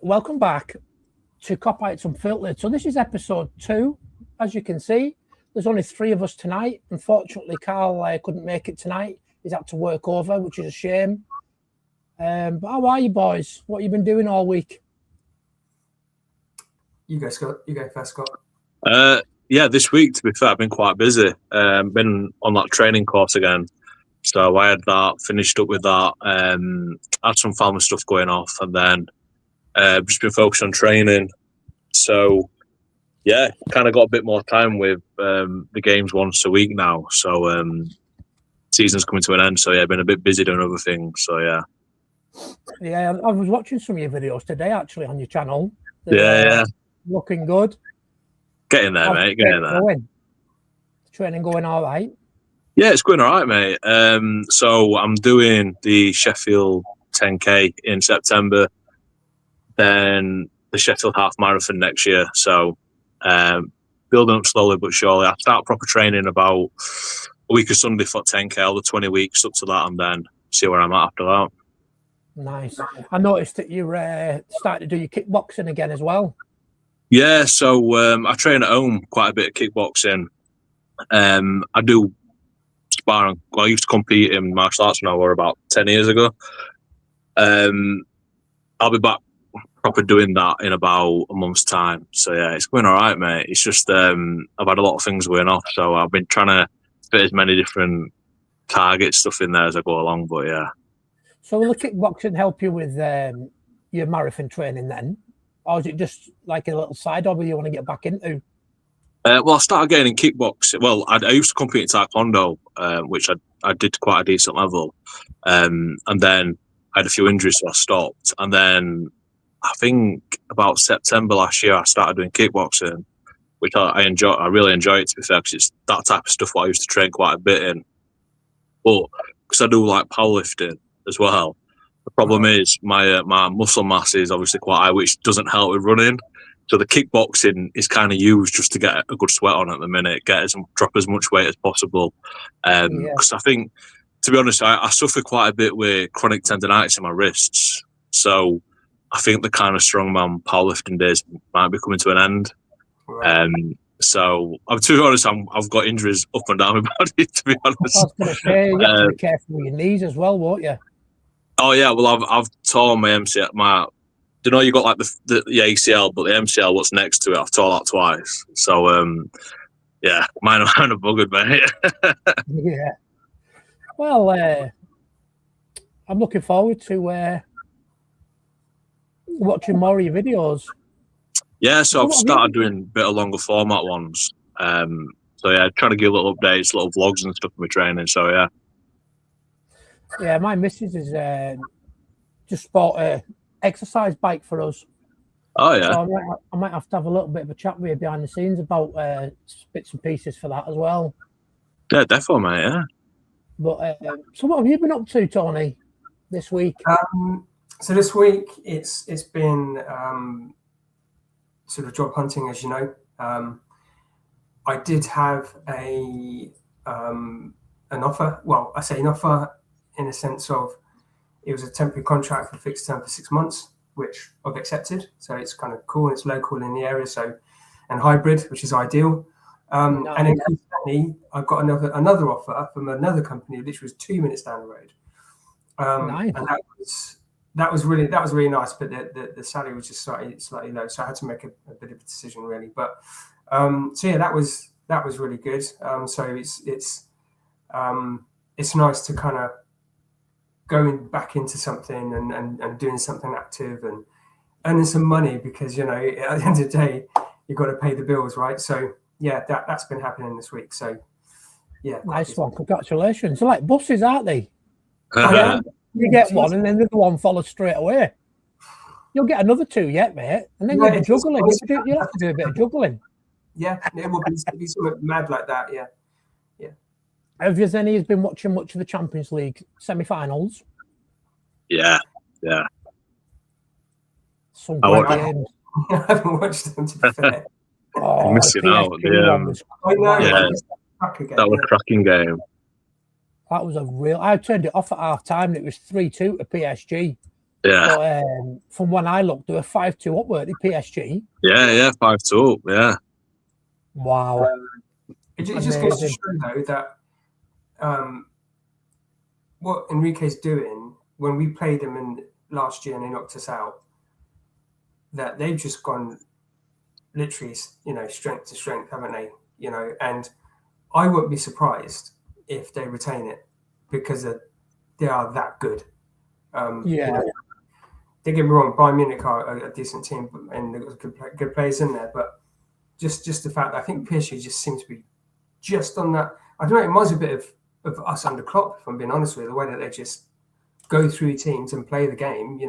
welcome back to Kopites Unfiltered. So this is episode 2. As you can see, there's only 3 of us tonight. Unfortunately, Carl couldn't make it tonight. He's had to work over, which is a shame. But how are you, boys? What have you been doing all week? You go, Scott. You go first, Scott. Yeah, this week, to be fair, I've been quite busy. Been on that training course again. So I had that, finished up with that, had some family stuff going off, and then just been focused on training. So, yeah, kind of got a bit more time with the games once a week now. So, season's coming to an end. So, yeah, been a bit busy doing other things. So, yeah. Yeah, I was watching some of your videos today, actually, on your channel. Yeah. Looking good. Getting there, mate. Getting there. Training going all right? Yeah, it's going all right, mate. So I'm doing the Sheffield 10K in September, then the Sheffield Half Marathon next year. So building up slowly but surely. I start proper training about a week of Sunday for 10K, all the 20 weeks up to that, and then see where I'm at after that. Nice. I noticed that you started to do your kickboxing again as well. Yeah, so I train at home quite a bit of kickboxing. I do sparring. Well, I used to compete in martial arts when I was about 10 years ago. I'll be back proper doing that in about a month's time. So yeah, it's going all right, mate. It's just I've had a lot of things going off, so I've been trying to fit as many different target stuff in there as I go along. But yeah. So will the kickboxing help you with your marathon training then? Or is it just like a little side hobby you want to get back into? Well, I started getting in kickboxing. Well, I used to compete in taekwondo, which I did quite a decent level. And then I had a few injuries, so I stopped. And then I think about September last year, I started doing kickboxing, which I enjoy. I really enjoy it, to be fair, because it's that type of stuff what I used to train quite a bit in. But because I do like powerlifting as well, the problem is my muscle mass is obviously quite high, which doesn't help with running. So the kickboxing is kind of used just to get a good sweat on at the minute, drop as much weight as possible. Because I think, to be honest, I suffer quite a bit with chronic tendonitis in my wrists. So I think the kind of strongman powerlifting days might be coming to an end. Right. So, to be honest, I've got injuries up and down my body, to be honest. I was going to say, you have to be careful with your knees as well, won't you? Oh, yeah. Well, I've torn my MCL. You know, you got like the ACL, but the MCL, what's next to it, I've torn that twice. So, yeah, mine are kind of buggered, mate. Yeah. Well, I'm looking forward to watching more of your videos. Yeah, so I've started doing a bit of longer format ones. So, yeah, trying to give little updates, little vlogs and stuff for my training. So, yeah. Yeah, my missus is just bought a exercise bike for us. Oh yeah. So I might have to have a little bit of a chat with you behind the scenes about bits and pieces for that as well. Yeah, definitely, mate. Yeah. But so what have you been up to, Tony, this week? So this week it's been sort of job hunting, as you know. I did have an offer. Well, I say an offer in a sense of it was a temporary contract for fixed term for 6 months, which I've accepted. So it's kind of cool. It's local in the area, and hybrid, which is ideal. And then recently, I got another offer from another company, which was 2 minutes down the road. Nice. And that was really nice, but the salary was just slightly low, so I had to make a bit of a decision, really. But so yeah, that was really good. So it's nice to kind of going back into something and doing something active and earning some money, because, you know, at the end of the day, you've got to pay the bills, right? So yeah, that's been happening this week. So yeah. Nice one. Congratulations. They're like buses, aren't they? Yeah. You get one and then the other one follows straight away. You'll get another 2 yet, mate. And then you'll be juggling. You'll have to do a bit of juggling. Yeah, it will be something mad like that, yeah. Have you been watching much of the Champions League semi-finals? Yeah. Some great games. I haven't watched them, to be fair. I'm missing out. I know. Yeah. That was a cracking game. That was I turned it off at half time and it was 3-2 to PSG. Yeah. But from when I looked, they were 5-2 up, weren't they, PSG? Yeah, 5-2 up, yeah. Wow. It just goes to show, though, that what Enrique's doing, when we played them in last year and they knocked us out, that they've just gone literally, strength to strength, haven't they? And I wouldn't be surprised if they retain it because they are that good. Don't get me wrong, Bayern Munich are a decent team and there's good players in there, but just the fact that I think PSG just seems to be just on that. I don't know, it reminds me a bit of us under Klopp, if I'm being honest with you, the way that they just go through teams and play the game,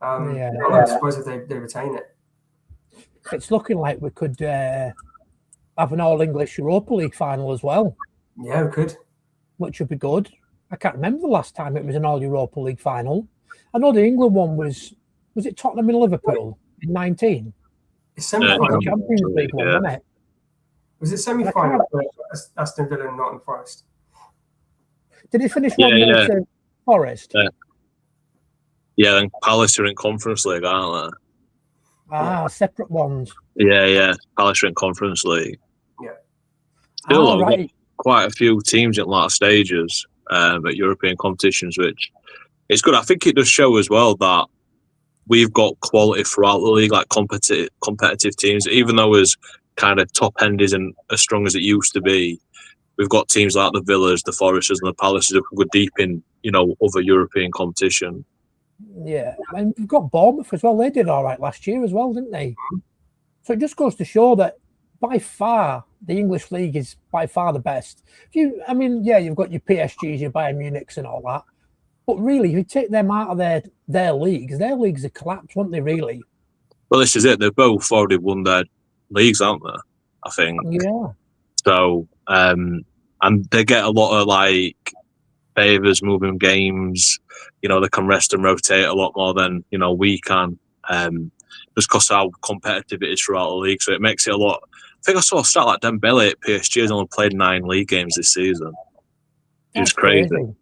I'm not surprised if they retain it. It's looking like we could have an all-English Europa League final as well. Yeah, we could. Which would be good. I can't remember the last time it was an all-Europa League final. I know the England one was it Tottenham and Liverpool in 19? It's semi-final. Champions League one, wasn't it? Was it semi-final for Aston Villa and Nottingham Forest? Did it finish 1-0 Forest? Yeah, then Palace are in Conference League, aren't they? Separate ones. Yeah. Palace are in Conference League. Yeah. Still, right. Quite a few teams in latter stages at European competitions, which is good. I think it does show as well that we've got quality throughout the league, like competitive teams. Even though as kind of top end isn't as strong as it used to be, we've got teams like the Villas, the Foresters, and the Palaces who can go deep in, other European competition. Yeah, and we've got Bournemouth as well. They did all right last year as well, didn't they? So it just goes to show that by far the English league is by far the best. You've got your PSGs, your Bayern Munichs, and all that. But really, if you take them out of their leagues have collapsed, won't they? Really? Well, this is it. They've both already won their leagues, aren't they? I think. Yeah. So, and they get a lot of favours moving games. They can rest and rotate a lot more than we can. Just because how competitive it is throughout the league, so it makes it a lot. I think I saw a stat like Dembele at PSG has only played 9 league games this season. It's crazy.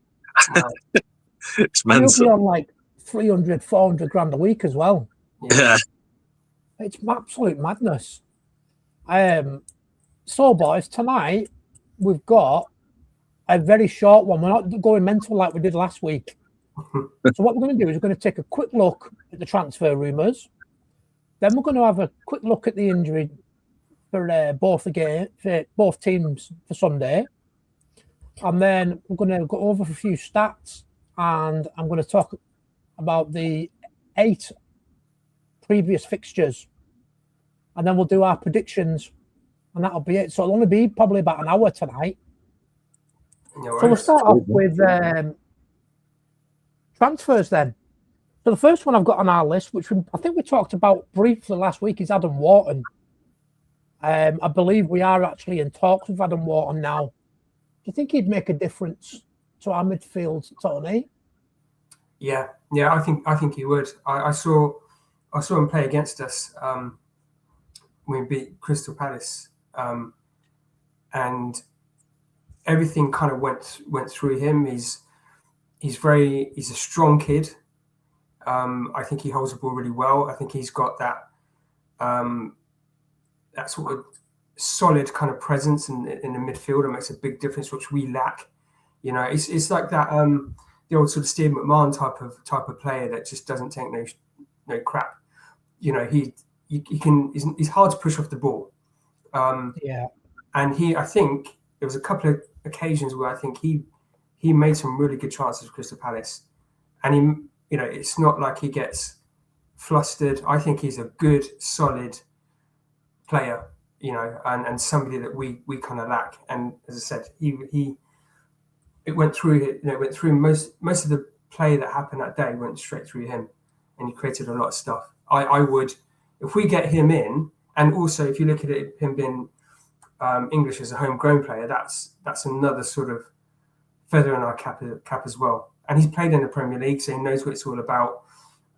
It's mental. He'll be on 300, 400 grand a week as well. Yeah. It's absolute madness. So, boys, tonight we've got a very short one. We're not going mental like we did last week. So what we're going to do is we're going to take a quick look at the transfer rumours. Then we're going to have a quick look at the injury for both teams for Sunday. And then we're going to go over a few stats, and I'm going to talk about the 8 previous fixtures. And then we'll do our predictions, and that'll be it. So it'll only be probably about an hour tonight. So we'll start off with transfers then. So the first one I've got on our list, which I think we talked about briefly last week, is Adam Wharton. I believe we are actually in talks with Adam Wharton now. Do you think he'd make a difference to our midfield, Tony? Yeah, I think he would. I saw him play against us when we beat Crystal Palace, and everything kind of went through him. He's a strong kid. I think he holds the ball really well. I think he's got that sort of solid kind of presence in the midfield. It makes a big difference, which we lack. It's like that the old sort of Steve McMahon type of player that just doesn't take no crap. He's hard to push off the ball. And I think there was a couple of occasions where I think he made some really good chances with Crystal Palace, and it's not like he gets flustered. I think he's a good, solid player, and somebody that we kind of lack. And as I said, it went through. It went through most of the play that happened that day went straight through him, and he created a lot of stuff. I would, if we get him in, and also if you look at it, him being English as a homegrown player, that's another sort of feather in our cap as well. And he's played in the Premier League, so he knows what it's all about.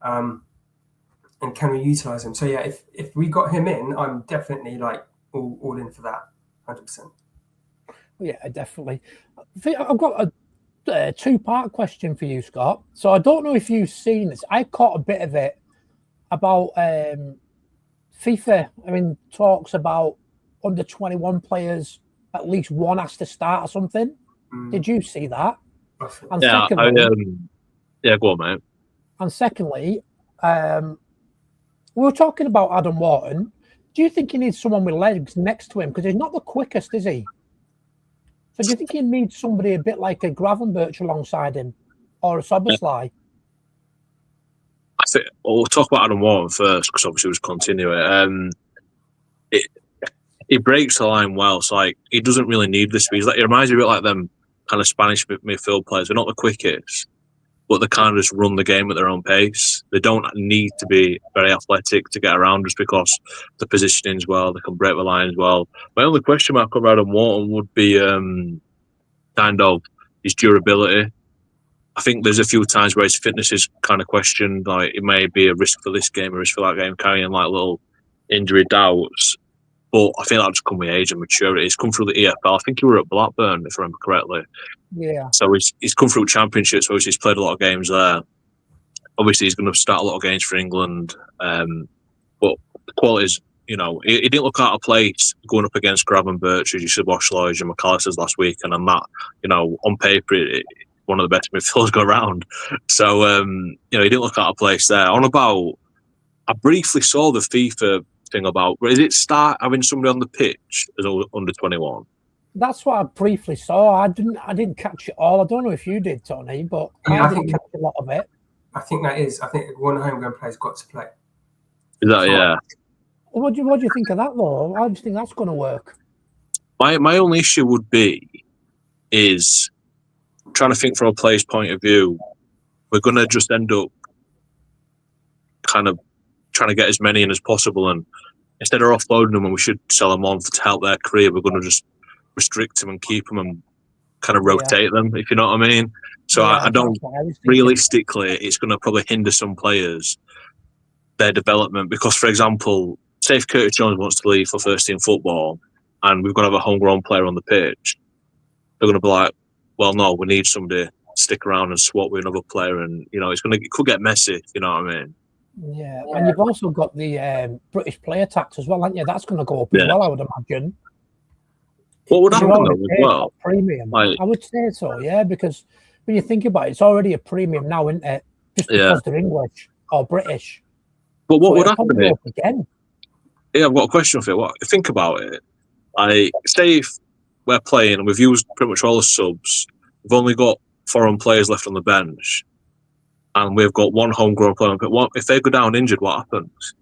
And can we utilise him? So yeah, if we got him in, I'm definitely all in for that, 100%. Yeah, definitely. I've got a two-part question for you, Scott. So I don't know if you've seen this. I caught a bit of it about FIFA. I mean, talks about under 21 players, at least one has to start or something. Did you see that? And yeah, secondly, go on, mate. And secondly, we were talking about Adam Wharton. Do you think he needs someone with legs next to him? Because he's not the quickest, is he? So do you think he needs somebody a bit like a Gravenberch alongside him, or a Soboslai? I think we'll talk about Adam Wharton first, because obviously we'll just continue it. He breaks the line well, so like he doesn't really need the speed. Like, it reminds me a bit like them kind of Spanish midfield players. They're not the quickest, but they kind of just run the game at their own pace. They don't need to be very athletic to get around, just because the positioning's well, they can break the lines well. My only question mark about Adam Wharton would be kind of his durability. I think there's a few times where his fitness is kind of questioned. Like, it may be a risk for this game, a risk for that game, carrying like little injury doubts. But I feel that's come with age and maturity. He's come through the EFL. I think he were at Blackburn, if I remember correctly. Yeah. So he's come through championships. Obviously, he's played a lot of games there. Obviously, he's going to start a lot of games for England. But the quality is, he didn't look out of place going up against Gravenberch, as you said, Soboslai, and McAllister's last week. And that, on paper, one of the best midfielders go around. So, he didn't look out of place there. I briefly saw the FIFA thing about, is it start having somebody on the pitch as under 21? That's what I briefly saw. I didn't catch it all. I don't know if you did, Tony, but I didn't catch a lot of it. I think that is. I think one homegrown player's got to play. Is that, yeah? What do you think of that, though? How do you think that's going to work? My only issue would be is trying to think from a player's point of view. We're going to just end up kind of trying to get as many in as possible, and instead of offloading them when we should sell them on to help their career, we're going to just restrict them and keep them and kind of rotate them, if you know what I mean. So I don't, realistically, it's going to probably hinder some players, their development, because, for example, say if Curtis Jones wants to leave for first team football and we've got to have a homegrown player on the pitch, they're going to be like, well, no, we need somebody to stick around and swap with another player, and it could get messy, you know what I mean. Yeah, and you've also got the British player tax as well, haven't you? That's going to go up as well, I would imagine. What would happen though as well? Premium. I would say so, yeah, because when you think about it, it's already a premium now, isn't it? Just because they're English or British. But what would happen again? Yeah, I've got a question for you. Think about it. Say if we're playing and we've used pretty much all the subs, we've only got foreign players left on the bench, and we've got one homegrown player. But if they go down injured, what happens?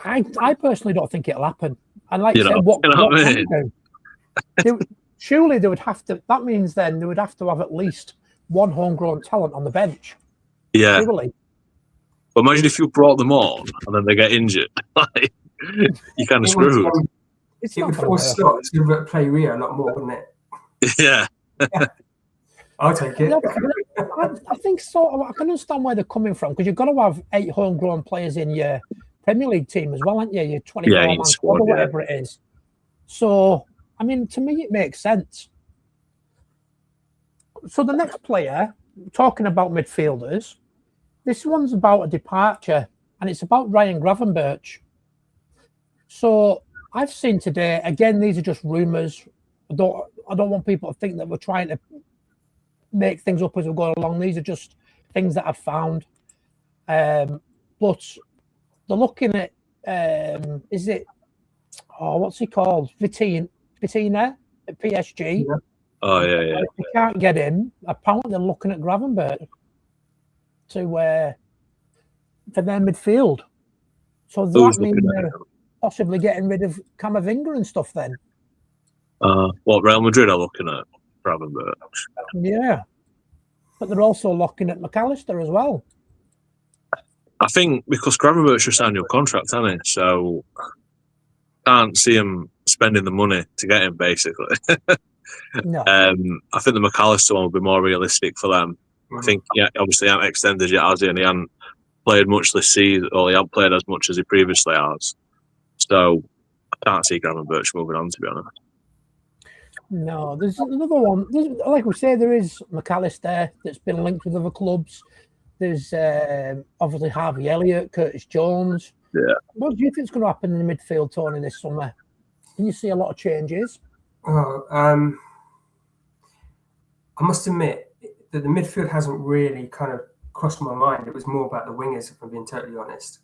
I personally don't think it'll happen. And like you said, know what I mean? Surely they would have to. That means then they would have to have at least one homegrown talent on the bench. Yeah. Surely. But imagine if you brought them on and then they get injured. You kind of screwed. It would force Slot to play Rio a lot more, wouldn't it? Yeah. I'll take it. I think so. I can understand where they're coming from, because you've got to have 8 homegrown players in your Premier League team as well, haven't you? Your 24-man squad or whatever it is. So, I mean, to me, it makes sense. So the next player, talking about midfielders, this one's about a departure, and it's about Ryan Gravenberch. So I've seen today, again, these are just rumours. I don't want people to think that we're trying to make things up as we go along. These are just things that I've found. But they're looking at, is it, what's he called? Vitina at PSG. Yeah. Oh, yeah. If they can't get him, apparently they're looking at Gravenberch for their midfield. So does that mean they're possibly getting rid of Camavinga and stuff then? What, Real Madrid are looking at Gravenberch? Yeah. But they're also looking at McAllister as well. I think because Gravenberch just signed a new contract, hasn't he? So can't see him spending the money to get him, basically. No. I think the McAllister one would be more realistic for them. I think, obviously he hasn't extended yet, has he? And he hasn't played much this season, or he hasn't played as much as he previously has. So I can't see Gravenberch moving on, to be honest. No, there's another one. Like we say, there is McAllister that's been linked with other clubs. There's obviously Harvey Elliott, Curtis Jones. Yeah. What do you think is going to happen in the midfield, Tony, this summer? Can you see a lot of changes? Oh, I must admit that the midfield hasn't really kind of crossed my mind. It was more about the wingers, if I'm being totally honest.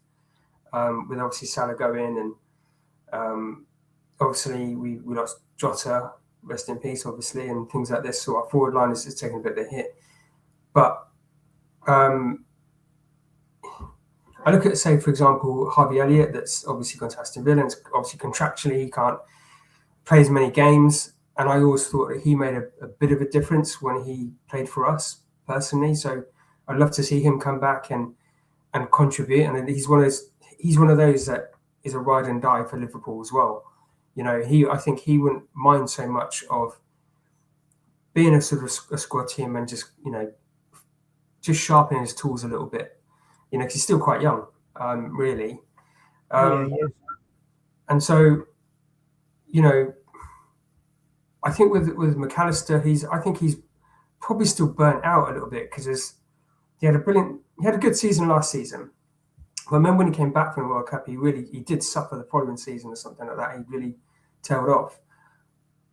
With obviously Salah going and obviously we lost Jota, rest in peace, obviously, and things like this. So our forward line is taking a bit of a hit. But I look at, say, for example, Harvey Elliott, that's obviously gone to Aston Villa, and obviously contractually he can't play as many games. And I always thought that he made a bit of a difference when he played for us personally. So I'd love to see him come back and contribute. And he's one of those that is a ride and die for Liverpool as well. You know, I think he wouldn't mind so much of being a sort of a squad team and just, you know, just sharpening his tools a little bit. You know, 'cause he's still quite young, really. And so, you know, I think with McAllister, I think he's probably still burnt out a little bit because he had a good season last season. But I remember when he came back from the World Cup, he did suffer the following season or something like that. He really tailed off.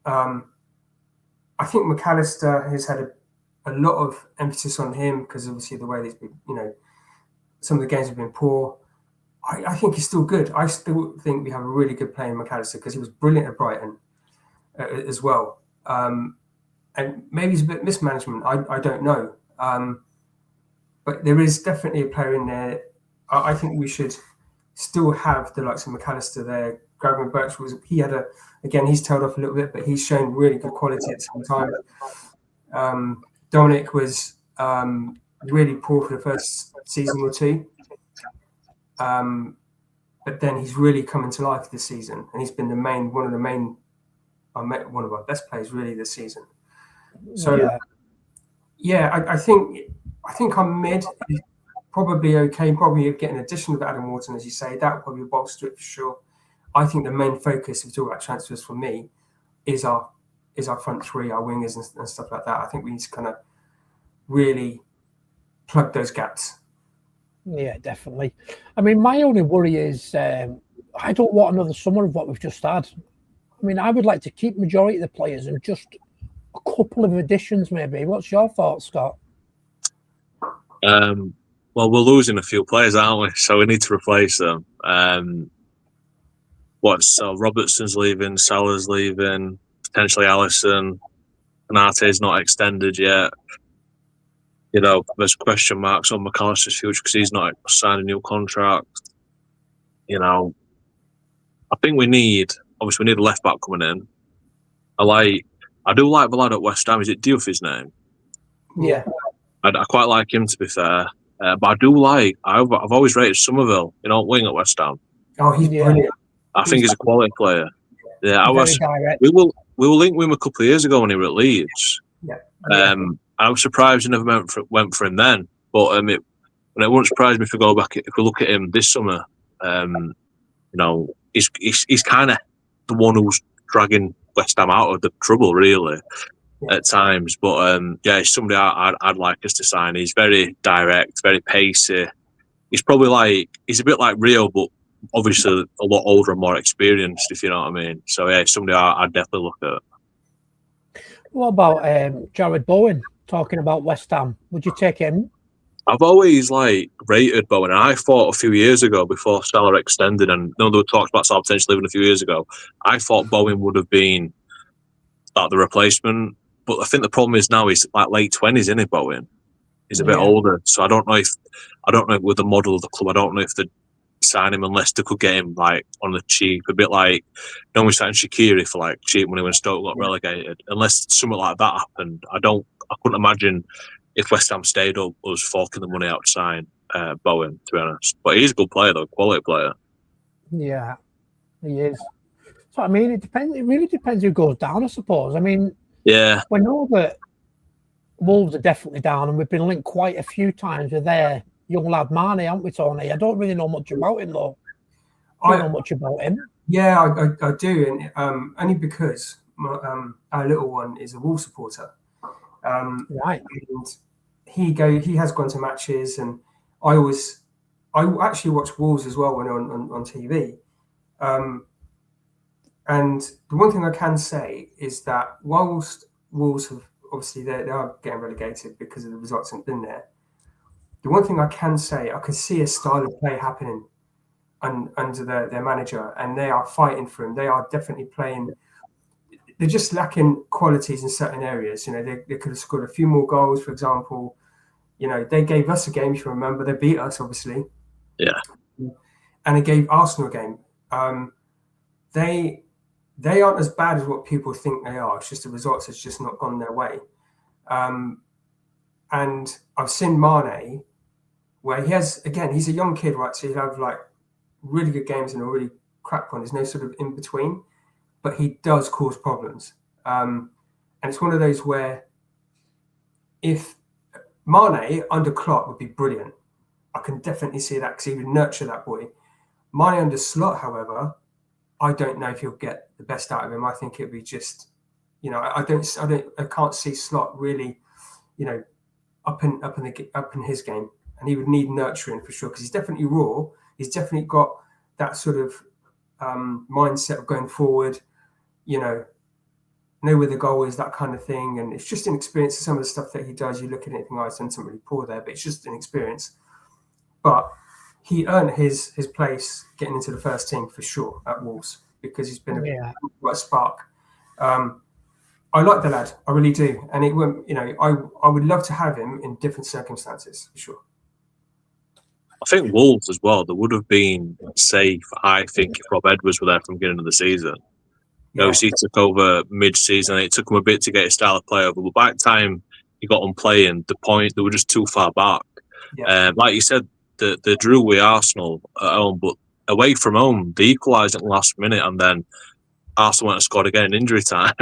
I think McAllister has had a lot of emphasis on him because obviously the way he's been, you know, some of the games have been poor. I think he's still good. I still think we have a really good player in McAllister because he was brilliant at Brighton as well. And maybe it's a bit mismanagement. I don't know. But there is definitely a player in there. I think we should still have the likes of McAllister there. Gravenberch he's tailed off a little bit, but he's shown really good quality at the same time. Dominic was really poor for the first season or two. But then he's really come into life this season, and he's been one of our best players really this season. So I think I'm mid. Probably okay. Probably get an addition of Adam Wharton, as you say. That would probably bolster it for sure. I think the main focus, if we talk about transfers for me, is our front three, our wingers and stuff like that. I think we need to kind of really plug those gaps. Yeah, definitely. I mean, my only worry is I don't want another summer of what we've just had. I mean, I would like to keep majority of the players and just a couple of additions, maybe. What's your thoughts, Scott? Well, we're losing a few players, aren't we? So we need to replace them. Robertson's leaving, Salah's leaving, potentially Alisson. Konate's not extended yet. You know, there's question marks on McAllister's future because he's not signed a new contract. You know, I think we need a left back coming in. I do like the lad at West Ham. Is it Diouf his name? Yeah. I quite like him, to be fair. But I do I've always rated Somerville, you know, wing at West Ham. Oh, he's brilliant. I think he's a quality player. Yeah, direct. We were linked with him a couple of years ago when he were at Leeds. Yeah. I was surprised he never went for him then. But it wouldn't surprise me if we look at him this summer. You know, he's kind of the one who's dragging West Ham out of the trouble, really, at times. But he's somebody I'd like us to sign. He's very direct, very pacey. He's a bit like Rio, but obviously a lot older and more experienced, if you know what I mean. So yeah, it's somebody I'd definitely look at. What about Jared Bowen? Talking about West Ham, would you take him? I've always rated Bowen, and I thought a few years ago before Salah extended, and there were talks about Salah potentially leaving a few years ago. I thought Bowen would have been the replacement, but I think the problem is now he's late 20s, isn't he? Bowen, he's a bit older, so I don't know if with the model of the club, I don't know if they'd sign him unless they could get him on the cheap, a bit like we signed Shaqiri for cheap money when Stoke got relegated. Unless something like that happened, I couldn't imagine if West Ham stayed up us forking the money out to sign Bowen, to be honest. But he's a good player though, quality player. Yeah, he is. So I mean, it really depends who goes down, I suppose. I mean, yeah, we know that Wolves are definitely down, and we've been linked quite a few times with their young lad Mane, haven't we, Tony? I don't really know much about him though. I know much about him. Yeah, I do, and only because our little one is a Wolves supporter. Right. And he has gone to matches, and I actually watch Wolves as well when on TV. And the one thing I can say is that whilst Wolves have obviously they are getting relegated because of the results haven't been there, the one thing I can say, I can see a style of play happening under their manager, and they are fighting for him. They are definitely playing. They're just lacking qualities in certain areas. You know, they could have scored a few more goals, for example. You know, they gave us a game, if you remember. They beat us, obviously. Yeah. And they gave Arsenal a game. They aren't as bad as what people think they are. It's just the results has just not gone their way. And I've seen Mane, where he's a young kid, right? So he'll have like really good games and a really crap one. There's no sort of in between, but he does cause problems. And it's one of those where if Mane under Klopp would be brilliant, I can definitely see that because he would nurture that boy. Mane under Slot, however, I don't know if he'll get the best out of him. I think it'd be just, you know, I can't see Slot really, you know, up in his game, and he would need nurturing for sure because he's definitely raw. He's definitely got that sort of mindset of going forward, you know where the goal is, that kind of thing. And it's just an experience of some of the stuff that he does. You look at anything I've done something really poor there, but it's just an experience. But he earned his place getting into the first team for sure at Wolves because he's been a spark. I like the lad, I really do, and it won't. You know, I would love to have him in different circumstances for sure. I think Wolves as well. There would have been safe, I think, if Rob Edwards were there from the beginning of the season. Yeah. Obviously, he took over mid-season. It took him a bit to get his style of play over, but by the time he got on playing, they were just too far back. Yeah. Like you said, they drew with Arsenal at home, but away from home, they equalised at the last minute, and then Arsenal went and scored again in injury time.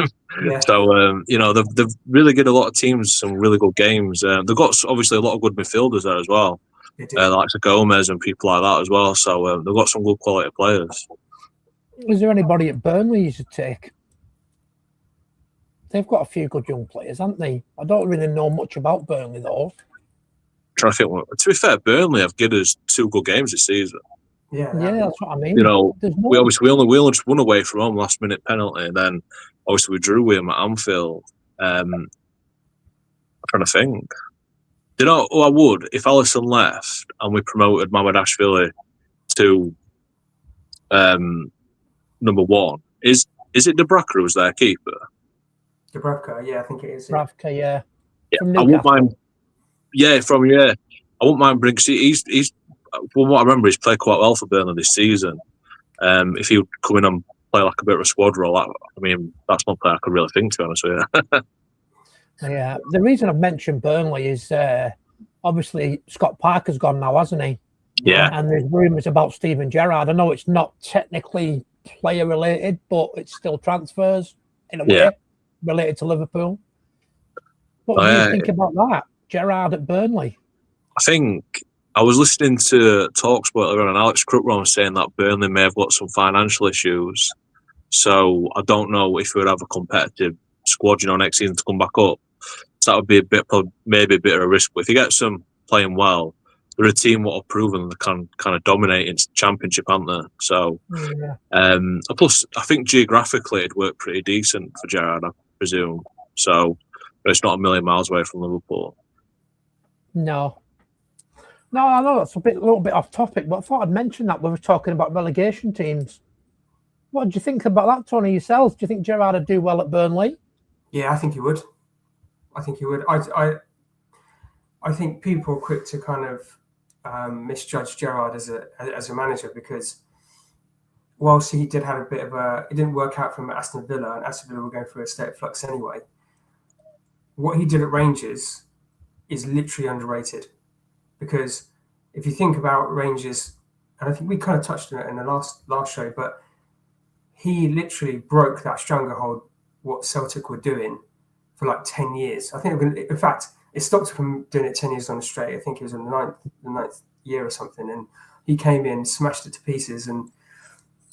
Yeah. So, you know, they've really given a lot of teams some really good games. They've got obviously a lot of good midfielders there as well, like Gomez and people like that as well. So they've got some good quality players. Is there anybody at Burnley you should take? They've got a few good young players, haven't they? I don't really know much about Burnley though. Trying to think. To be fair, Burnley have given us 2 good games this season. Yeah, that's what I mean. You know, we only just won away from home, last minute penalty, and then obviously we drew with them at Anfield. I'm trying to think. Do you know who I would if Alisson left and we promoted Mamardashvili to number 1? Is it Dubravka who's their keeper? Dubravka, yeah, I think it is. Dubravka, yeah. I wouldn't mind. I wouldn't mind bringing. He's from what I remember, he's played quite well for Burnley this season. If he would come in and play like a bit of a squad role, I mean, that's one player I could really think, to be honest with you. Yeah, the reason I've mentioned Burnley is obviously Scott Parker's gone now, hasn't he? Yeah. And there's rumours about Steven Gerrard. I know it's not technically player related, but it's still transfers in a way related to Liverpool. What do you think about that? Gerrard at Burnley? I think I was listening to TalkSport earlier on, and Alex Crookron was saying that Burnley may have got some financial issues. So I don't know if we would have a competitive squad, next season to come back up. So that would be maybe a bit of a risk. But if you get some playing well, they're a team what have proven they can kind of dominate in Championship, aren't they? So, plus I think geographically it'd work pretty decent for Gerrard, I presume. So, but it's not a million miles away from Liverpool. No, I know that's a little bit off topic, but I thought I'd mention that we were talking about relegation teams. What do you think about that, Tony, yourself? Do you think Gerrard would do well at Burnley? Yeah, I think he would. I think people are quick to kind of misjudge Gerrard as a manager because whilst he did have it didn't work out from Aston Villa, and Aston Villa were going through a state of flux anyway. What he did at Rangers is literally underrated. Because if you think about Rangers, and I think we kind of touched on it in the last show, but he literally broke that stranglehold, what Celtic were doing for like 10 years. I think, in fact, it stopped from doing it 10 years on straight. I think he was in the ninth year or something. And he came in, smashed it to pieces and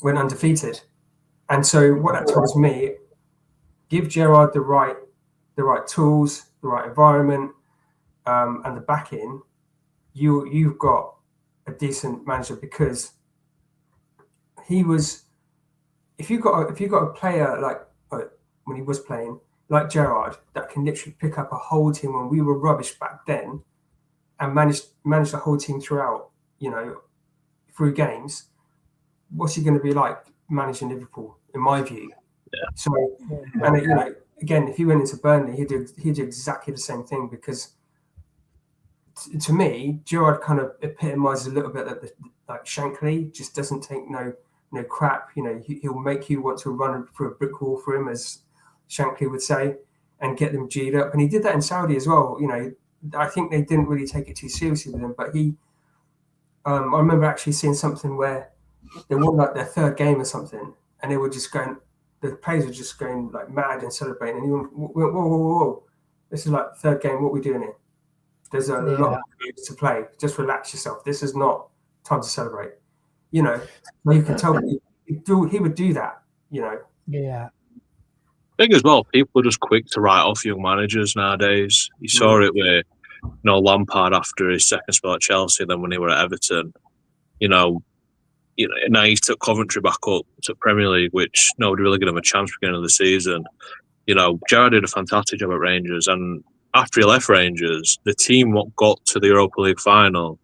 went undefeated. And so what that tells me, give Gerrard the right tools, the right environment, and the backing, you've got a decent manager, because he was. If you got a player like when he was playing like Gerrard that can literally pick up a whole team when we were rubbish back then, and manage the whole team throughout, through games, what's he going to be like managing Liverpool, in my view? Yeah. So, and again, if he went into Burnley, he'd do exactly the same thing, because to me, Gerrard kind of epitomises a little bit that like Shankly just doesn't take no crap. He'll make you want to run through a brick wall for him, as Shankly would say, and get them G'd up. And he did that in Saudi as well. I think they didn't really take it too seriously with him, but I remember actually seeing something where they won like their third game or something, and they were just going, the players were just going like mad and celebrating, and he went, whoa, this is like the third game, what are we doing here? There's a lot of games to play, just relax yourself, this is not time to celebrate. You can tell he would do that. Yeah. I think as well, people are just quick to write off young managers nowadays. You saw it with Lampard after his second spell at Chelsea, then when he were at Everton. Now he took Coventry back up to Premier League, which nobody really gave him a chance beginning of the season. Gerrard did a fantastic job at Rangers, and after he left Rangers, the team what got to the Europa League final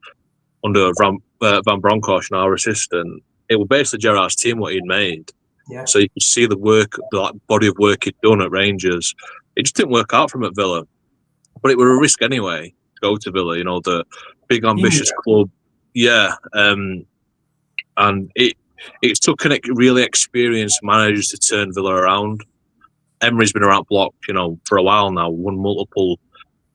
under Van Bronckhorst, our assistant, it was basically Gerrard's team what he'd made. Yeah. So you could see the work, the body of work he'd done at Rangers. It just didn't work out for him at Villa, but it was a risk anyway to go to Villa. The big ambitious club. Yeah, and it took a really experienced managers to turn Villa around. Emery's been around block, for a while now, won multiple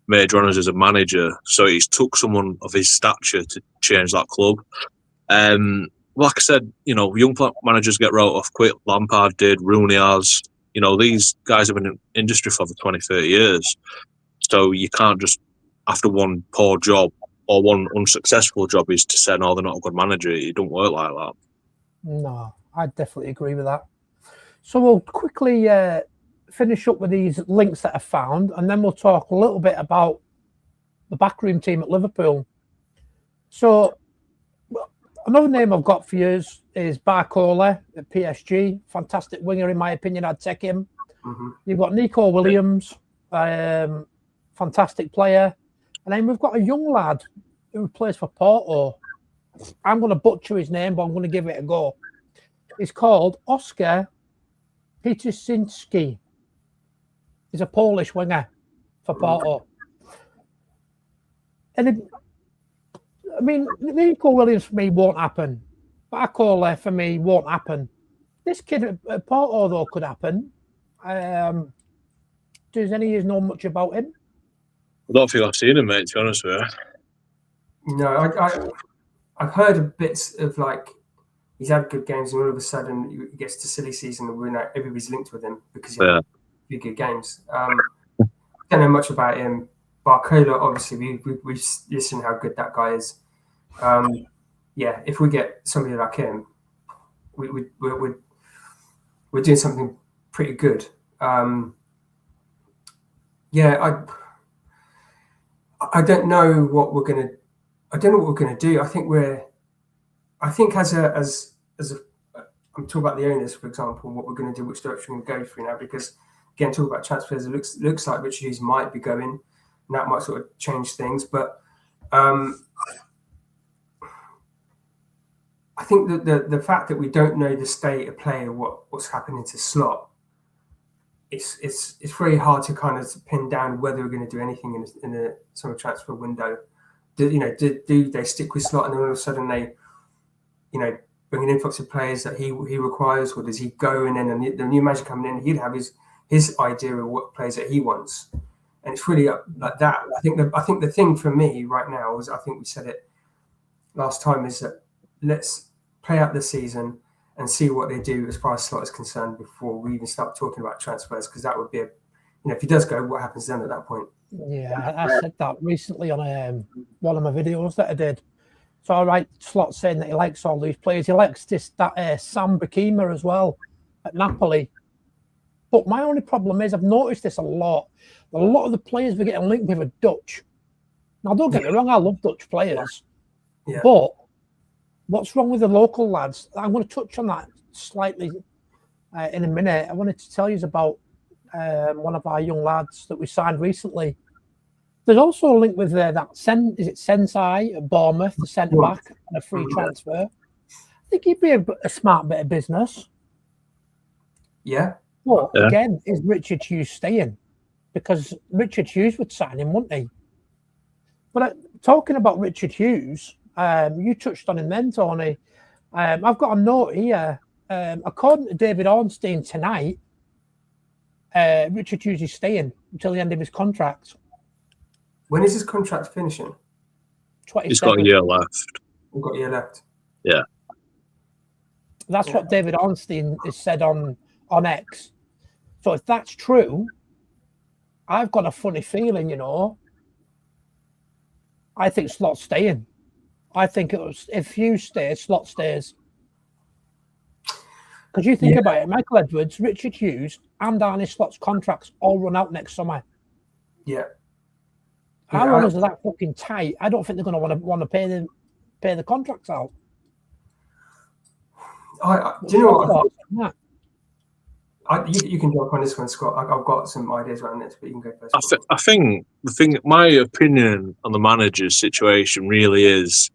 major honours as a manager. So it's took someone of his stature to change that club. Like I said, young managers get wrote off quick. Lampard did, Rooney has. These guys have been in the industry for over 20, 30 years. So you can't just, after one poor job or one unsuccessful job, is to say, no, they're not a good manager. It don't work like that. No, I definitely agree with that. So we'll quickly finish up with these links that I found, and then we'll talk a little bit about the backroom team at Liverpool. So another name I've got for you is Barcola at PSG. Fantastic winger, in my opinion. I'd take him. Mm-hmm. You've got Nico Williams, fantastic player. And then we've got a young lad who plays for Porto. I'm going to butcher his name, but I'm going to give it a go. He's called Oskar Pietrzyński. He's a Polish winger for Porto. And Nico Williams for me won't happen. Barcola for me won't happen. This kid at Porto, though, could happen. Does any of you know much about him? I don't think I've seen him, mate, to be honest with you. No, I've heard of bits of like he's had good games, and all of a sudden he gets to silly season and everybody's linked with him because he had really good games. Don't know much about him. Barcola, obviously, we've seen how good that guy is. If we get somebody like him, we're doing something pretty good. I don't know what we're gonna. I don't know what we're gonna do. I think as I'm talking about the owners, for example, what we're going to do, which direction we're going to go through now. Because again, talking about transfers, it looks like Richard Hughes might be going, and that might sort of change things. But I think that the fact that we don't know the state of play or what's happening to Slot, it's very hard to kind of pin down whether we're going to do anything in the summer transfer window. Do they stick with Slot and then all of a sudden they, bring an influx of players that he requires, or does he go and then the new manager coming in, he'd have his idea of what players that he wants, and it's really like that. I think the thing for me right now is, I think we said it last time, is that let's play out the season and see what they do as far as Slot is concerned before we even start talking about transfers, because that would be if he does go, what happens then at that point? Yeah, I said that recently on one of my videos that I did. So I write Slot saying that he likes all these players. He likes that Sam Bakima as well at Napoli. But my only problem is I've noticed this a lot. A lot of the players we're getting linked with are Dutch. Now, don't get me wrong, I love Dutch players. Yeah. But what's wrong with the local lads? I'm going to touch on that slightly in a minute. I wanted to tell you about one of our young lads that we signed recently. There's also a link with is it Sensei at Bournemouth, the centre back, and a free transfer. I think he'd be a smart bit of business. Yeah. But again, is Richard Hughes staying? Because Richard Hughes would sign him, wouldn't he? But talking about Richard Hughes, you touched on him then, Tony. I've got a note here. According to David Ornstein tonight, Richard Hughes is staying until the end of his contract. When is his contract finishing? 27. He's got a year left. We've got a year left. Yeah. That's what David Ornstein has said on X. So if that's true, I've got a funny feeling, I think Slot's staying. I think if Hughes stays, Slot stays. Because you think about it, Michael Edwards, Richard Hughes, and Arne Slot's contracts all run out next summer. Yeah. Our owners are that fucking tight. I don't think they're going to want to pay the contracts out. Do you know what? You can jump on this one, Scott. I've got some ideas around this, but you can go first. I think my opinion on the manager's situation really is,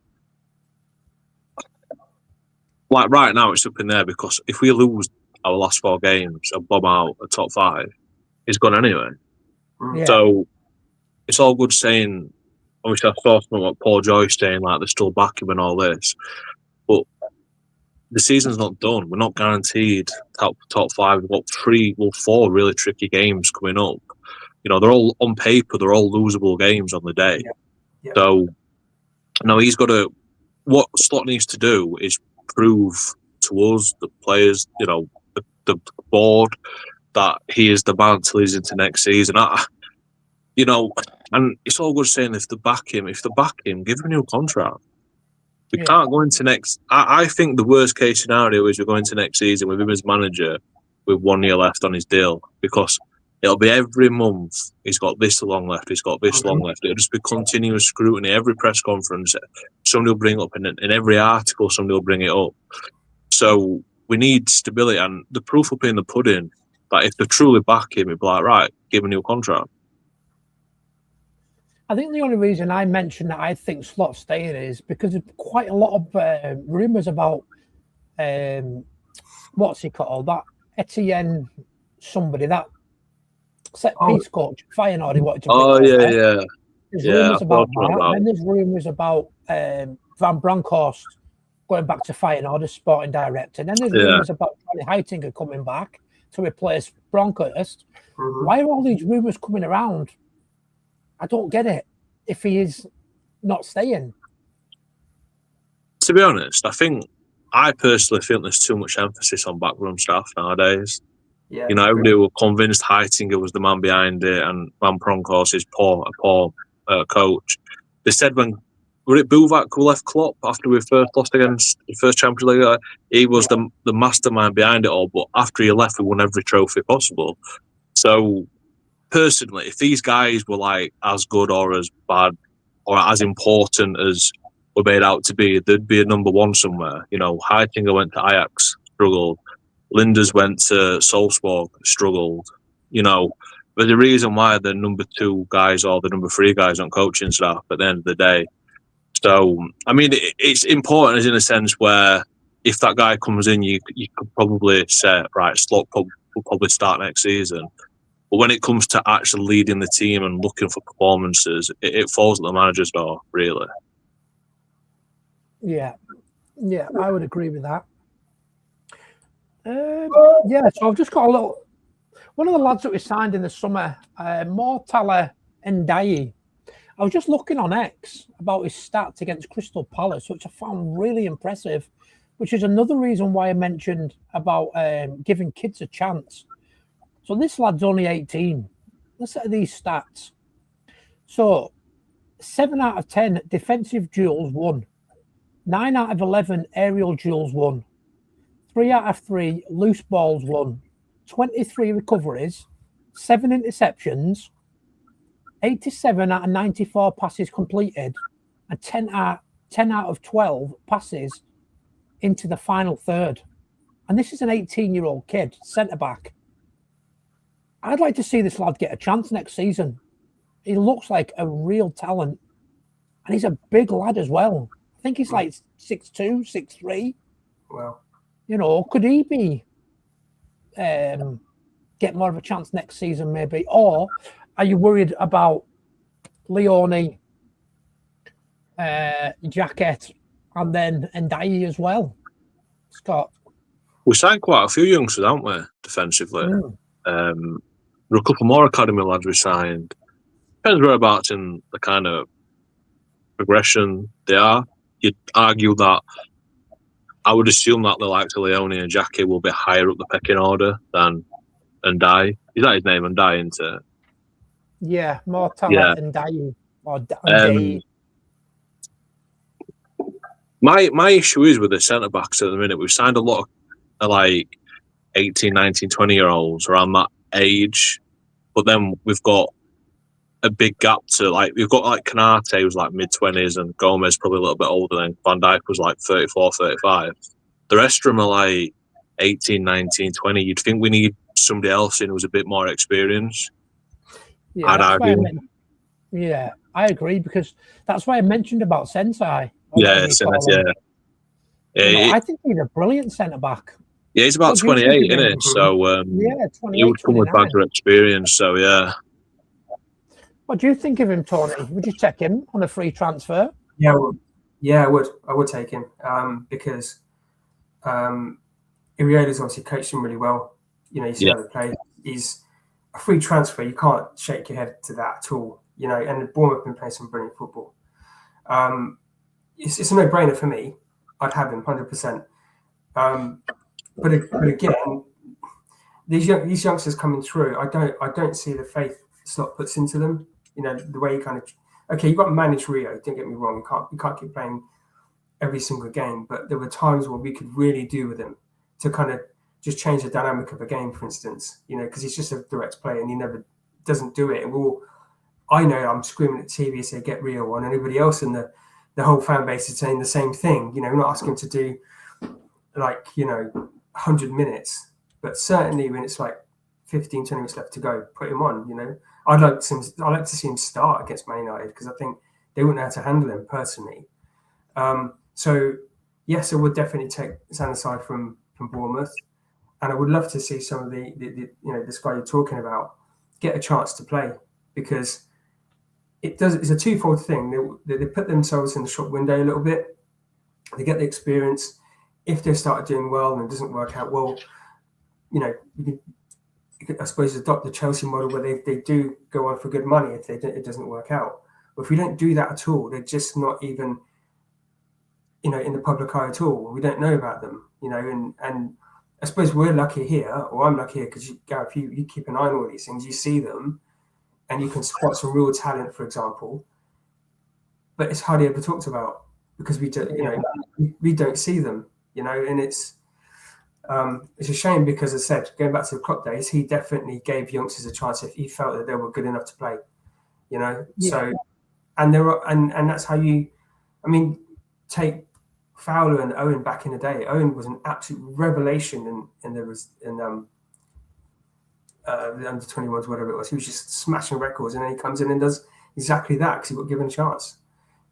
like right now it's up in there, because if we lose our last 4 games and bomb out a top 5, he's gone anyway. Yeah. So it's all good saying, obviously I saw something like Paul Joyce saying like they're still backing him and all this, but the season's not done. We're not guaranteed top 5. We've got 4 really tricky games coming up. They're all on paper, they're all losable games on the day. Yeah. So no, he's got to. What Slot needs to do is prove to us, the players, the board, that he is the man till he's into next season. And it's all good saying if they back him, give him a new contract. We can't go into next. I think the worst case scenario is we're going to next season with him as manager with 1 year left on his deal, because it'll be every month he's got this long left, he's got this long left. It'll just be continuous scrutiny. Every press conference, somebody will bring it up, and in every article, somebody will bring it up. So we need stability, and the proof will be in the pudding. That if they truly back him, it'll be like, right, give him a new contract. I think the only reason I mentioned that I think Slot's staying is because there's quite a lot of rumours about what's he called, that Etienne somebody, that set piece coach, Feyenoord, he wanted to bring over. There's rumours about that. And then there's rumours about Van Bronckhorst going back to Feyenoord as sporting director. And then there's rumours about Johnny Heitinga coming back to replace Bronkhorst. Why are all these rumours coming around? I don't get it if he is not staying. To be honest, I personally think there's too much emphasis on backroom staff nowadays. Yeah, everybody were convinced Heitinga was the man behind it, and Van Bronckhorst is a poor coach. They said when Buvac who left Klopp after we first lost against the first Champions League, he was the mastermind behind it all. But after he left, we won every trophy possible. So personally, if these guys were like as good or as bad or as important as were made out to be, there'd be a number 1 somewhere. Heitinga went to Ajax, struggled. Linders went to Salzburg, struggled. But the reason why the number 2 guys or the number 3 guys on coaching staff at the end of the day. So, it's important as in a sense where if that guy comes in, you could probably say, right, Slot will probably start next season. But when it comes to actually leading the team and looking for performances, it falls at the manager's door, really. Yeah, I would agree with that. So I've just got one of the lads that we signed in the summer, Mortala Ndiaye. I was just looking on X about his stats against Crystal Palace, which I found really impressive, which is another reason why I mentioned about giving kids a chance. So this lad's only 18. Let's look at these stats. So 7 out of 10 defensive duels won. 9 out of 11 aerial duels won. 3 out of 3 loose balls won. 23 recoveries, 7 interceptions, 87 out of 94 passes completed, and 10 out of 12 passes into the final third. And this is an 18-year-old kid, centre-back. I'd like to see this lad get a chance next season. He looks like a real talent. And he's a big lad as well. I think he's like 6'2", 6'3". Well, you know, could he be get more of a chance next season maybe? Or are you worried about Leone, Jacket, and then Ndiaye as well? Scott? We signed quite a few youngsters, haven't we, defensively? There are a couple more academy lads we signed. Depends whereabouts in the kind of progression they are. You'd argue that I would assume that the likes of Leone and Jackie will be higher up the pecking order than Ndiaye. Is that his name, Ndiaye, isn't it? Yeah, more talent than Ndiaye or Ndiaye. My issue is with the centre backs at the minute. We've signed a lot of like 18, 19, 20-year-olds around that age, but then we've got a big gap to, like, we've got like Canate, who's like mid-20s, and Gomez probably a little bit older than Van Dijk was like 34, 35. The rest of them are like 18, 19, 20. You'd think we need somebody else in who's a bit more experienced. Yeah, I'd argue. I agree, because that's why I mentioned about Sensei. Yeah. I think he's a brilliant centre-back. Yeah, he's about 28, isn't it? So 28, he would come with bags of experience, so yeah. What do you think of him, Tony? Would you take him on a free transfer? Yeah, I would. I would take him because Iriola's obviously coached him really well. You know, you see how they play. He's a free transfer. You can't shake your head to that at all. You know, and Bournemouth have been playing some brilliant football. It's a no-brainer for me. I'd have him 100%. But again, these youngsters coming through, I don't see the faith Slot puts into them. You know, the way you kind of, you've got to manage Rio. Don't get me wrong. You can't keep playing every single game. But there were times where we could really do with him to kind of just change the dynamic of a game, for instance. You know, because he's just a direct player and he never doesn't do it. And I know I'm screaming at TV, say get Rio on, and everybody else in the whole fan base is saying the same thing. You know, we're not asking him to do 100 minutes, but certainly when it's like 15, 20 minutes left to go, put him on. You know, I'd like to see him start against Man United, because I think they wouldn't know how to handle him personally. So yes, I would definitely take Zanasai from Bournemouth, and I would love to see some of the this guy you're talking about get a chance to play, because it's a twofold thing. They put themselves in the shop window a little bit. They get the experience. If they start doing well and it doesn't work out well, you know, you could, I suppose, adopt the Chelsea model where they do go on for good money if it doesn't work out. But if we don't do that at all, they're just not even, you know, in the public eye at all. We don't know about them, you know, and I suppose we're lucky here, or I'm lucky here, because Gareth, you keep an eye on all these things. You see them, and you can spot some real talent, for example. But it's hardly ever talked about because we don't, you know, we don't see them, you know, and it's a shame, because, as I said, going back to the Klopp days, he definitely gave youngsters a chance if he felt that they were good enough to play, you know. Yeah. So, and that's how take Fowler and Owen back in the day. Owen was an absolute revelation in the under 21s, whatever it was. He was just smashing records, and then he comes in and does exactly that because he got given a chance,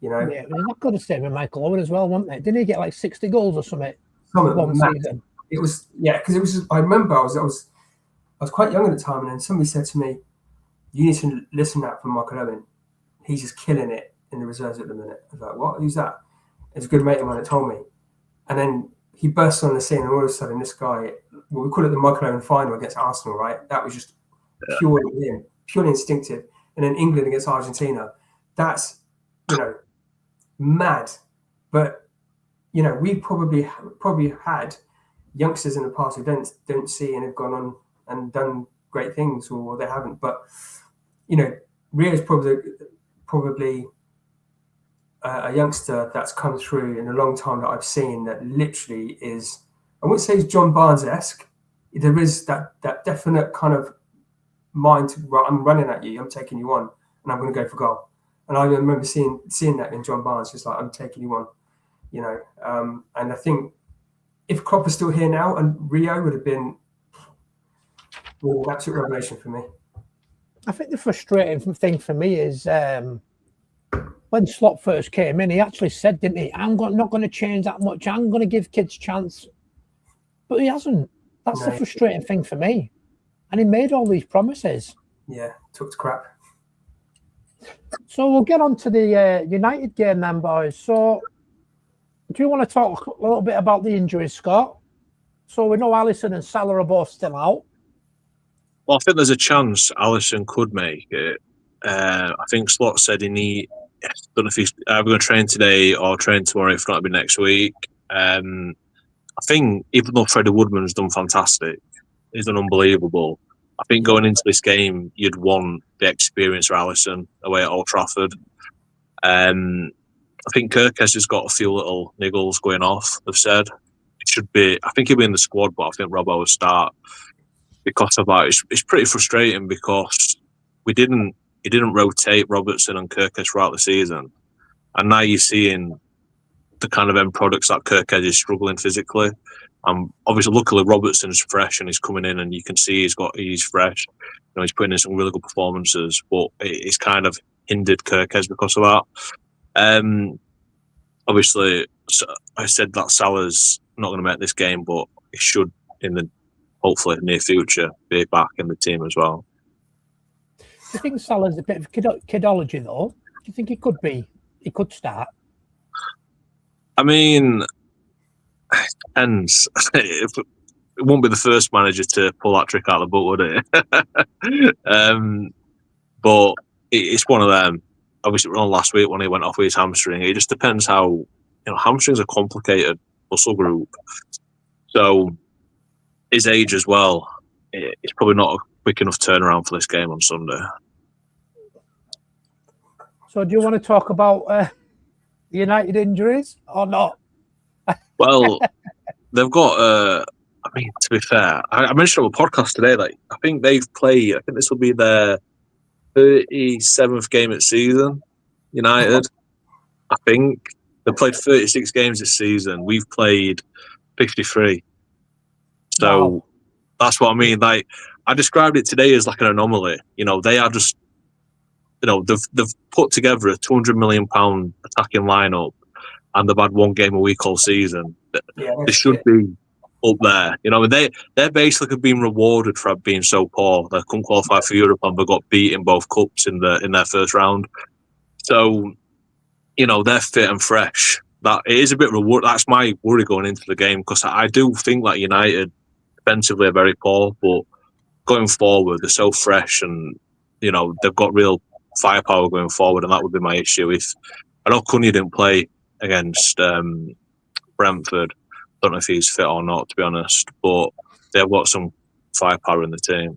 you know. Yeah, they're not good at staying with Michael Owen as well, weren't they? Didn't he get like 60 goals or something? One season. It was, because it was just, I remember I was quite young at the time, and then somebody said to me, "You need to listen out from Michael Owen. He's just killing it in the reserves at the minute." I was like, "What? Who's that?" It's a good mate of mine that told me. And then he burst on the scene, and all of a sudden this guy, well, we call it the Michael Owen final against Arsenal, right? That was just purely him, purely instinctive. And then England against Argentina. That's, you know, mad. But, you know, we probably had youngsters in the past who don't see and have gone on and done great things, or they haven't. But, you know, Rio's probably a youngster that's come through in a long time that I've seen that literally is, I wouldn't say he's John Barnes-esque, there is that definite kind of mind. I'm running at you. I'm taking you on, and I'm going to go for goal. And I remember seeing that in John Barnes, just like, I'm taking you on, you know. And I think if Klopp was still here now, and Rio would have been an absolute revelation for me. I think the frustrating thing for me is when Slot first came in, he actually said, didn't he, I'm not going to change that much. I'm going to give kids a chance. But he hasn't. That's the frustrating thing for me. And he made all these promises. Yeah, took to crap. So we'll get on to the United game then, boys. So do you want to talk a little bit about the injuries, Scott? So we know Alisson and Salah are both still out. Well, I think there's a chance Alisson could make it. I think Slot said I don't know if he's either going to train today or train tomorrow, if not, it'll be next week. I think even though Freddie Woodman's done fantastic, he's done unbelievable, I think going into this game, you'd want the experience of Alisson away at Old Trafford. I think Kirkes has got a few little niggles going off, they've said. It should be, I think he'll be in the squad, but I think Robbo will start because of that. It's pretty frustrating because he didn't rotate Robertson and Kirkes throughout the season. And now you're seeing the kind of end products that Kirkes is struggling physically. Obviously, luckily, Robertson's fresh and he's coming in, and you can see he's fresh. You know, he's putting in some really good performances, but it's kind of hindered Kirkes because of that. Obviously, I said that Salah's not going to make this game, but he should in the hopefully near future be back in the team as well. Do you think Salah's a bit of kidology though? Do you think he could start? I mean, it depends. It won't be the first manager to pull that trick out of the book, would it? But it's one of them. Obviously, it was on last week when he went off with his hamstring. It just depends how, hamstrings are complicated muscle group. So his age as well, it's probably not a quick enough turnaround for this game on Sunday. So do you want to talk about United injuries or not? Well, they've got, to be fair, I mentioned on a podcast today that I think they've played, I think this will be their 37th game at season, United. I think they've played 36 games this season. We've played 53. So That's what I mean. Like, I described it today as like an anomaly. They are just, they've put together a £200 million attacking lineup, and they've had one game a week all season. They should be up there. They're basically being rewarded for being so poor. They couldn't qualify for Europe and they got beat in both cups in their first round. So, they're fit and fresh. That it is a bit of a worry. That's my worry going into the game, because I do think that United defensively are very poor, but going forward they're so fresh and they've got real firepower going forward, and that would be my issue. If I know Cunha didn't play against Brentford, don't know if he's fit or not, to be honest, but they've got some firepower in the team.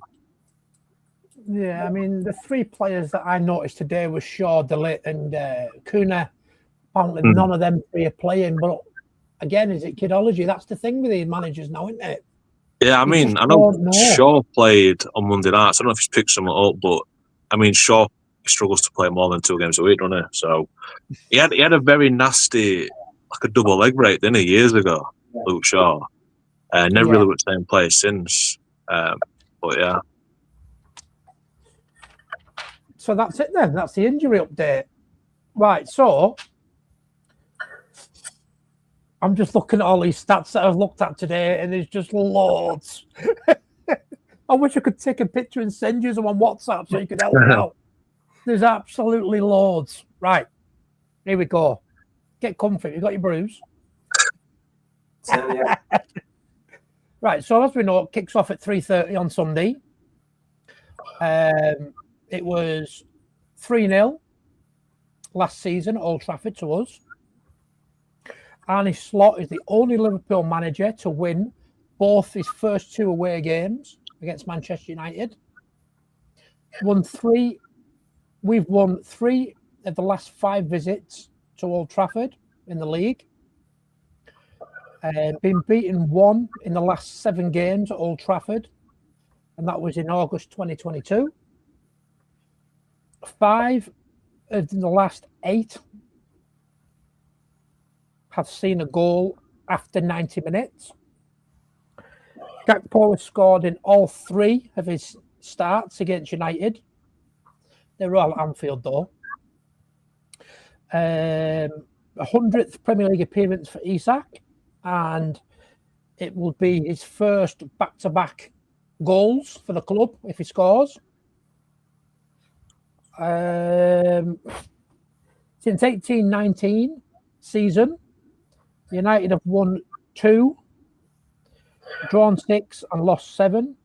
Yeah, I mean, the three players that I noticed today were Shaw, De Ligt and Cunha. Apparently none of them three are playing, but again, is it kidology? That's the thing with these managers now, isn't it? Yeah, I mean, I know Shaw played on Monday night, so I don't know if he's picked someone up, but I mean, Shaw struggles to play more than 2 games a week, doesn't he? So he had a very nasty, like a double leg break, didn't he, years ago, Luke Shaw. Never really was the same player since. But yeah. So that's it then. That's the injury update. Right, so I'm just looking at all these stats that I've looked at today, and there's just loads. I wish I could take a picture and send you some on WhatsApp so you could help me out. There's absolutely loads. Right, here we go. Get comfy. You got your bruise? Right, so as we know, it kicks off at 3:30 on Sunday. It was 3-0 last season at Old Trafford to us. Arne Slot is the only Liverpool manager to win both his first 2 away games against Manchester United. We've won 3 of the last 5 visits to Old Trafford in the league. Been beaten 1 in the last 7 games at Old Trafford, and that was in August 2022. 5 of the last 8 have seen a goal after 90 minutes. Gakpo has scored in all 3 of his starts against United. They're all at Anfield, though. 100th Premier League appearance for Isak, and it will be his first back-to-back goals for the club if he scores. Since 18-19 season, United have won 2, drawn 6 and lost 7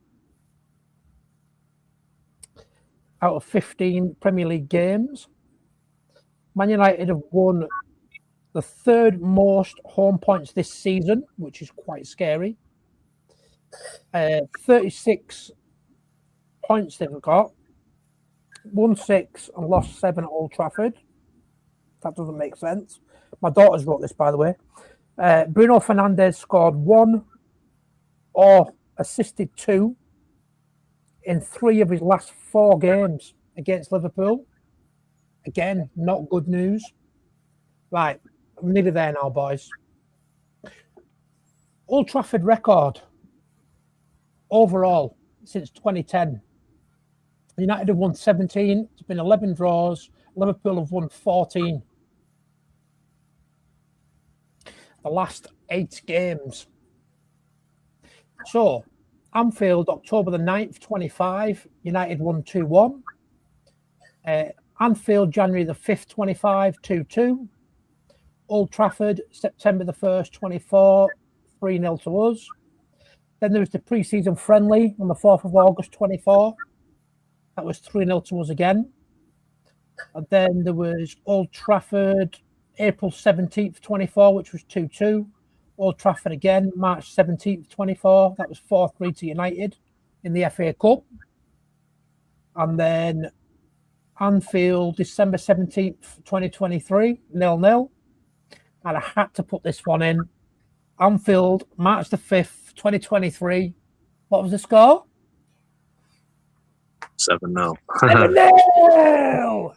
out of 15 Premier League games. Man United have won the 3rd most home points this season, which is quite scary. 36 points they've got. Won 6 and lost 7 at Old Trafford. That doesn't make sense. My daughters wrote this, by the way. Bruno Fernandes scored 1 or assisted 2 in 3 of his last 4 games against Liverpool. Again, not good news. Right, I'm nearly there now, boys. Old Trafford record overall since 2010. United have won 17. It's been 11 draws. Liverpool have won 14. The last 8 games. So, Anfield, October the 9th, 25. United won 2-1. Anfield, January the 5th, 25, 2-2. Old Trafford, September the 1st, 24, 3-0 to us. Then there was the pre-season friendly on the 4th of August, 24. That was 3-0 to us again. And then there was Old Trafford, April 17th, 24, which was 2-2. Old Trafford again, March 17th, 24. That was 4-3 to United in the FA Cup. And then Anfield, December 17th, 2023, 0-0. And I had to put this one in. Anfield, March the 5th, 2023. What was the score? 7-0. 7-0!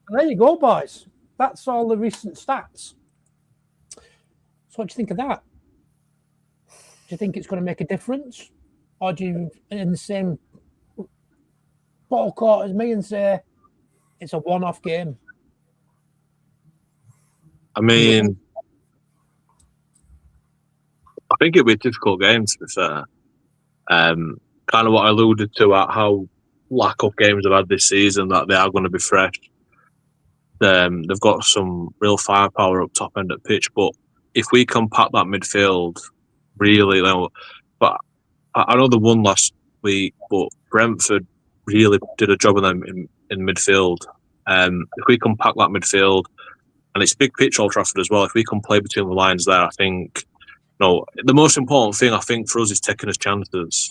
There you go, boys. That's all the recent stats. So what do you think of that? Do you think it's going to make a difference? Or do you, in the same bottle court as me, and say it's a one-off game? I mean, I think it'll be a difficult game, to be fair. Kind of what I alluded to at how lack of games they've had this season, that they are going to be fresh. They've got some real firepower up top end at pitch, but if we compact that midfield, really, but I know they won last week, but Brentford really did a job of them in midfield. If we compact that midfield, and it's big pitch Old Trafford as well, if we can play between the lines there, I think, the most important thing I think for us is taking us chances.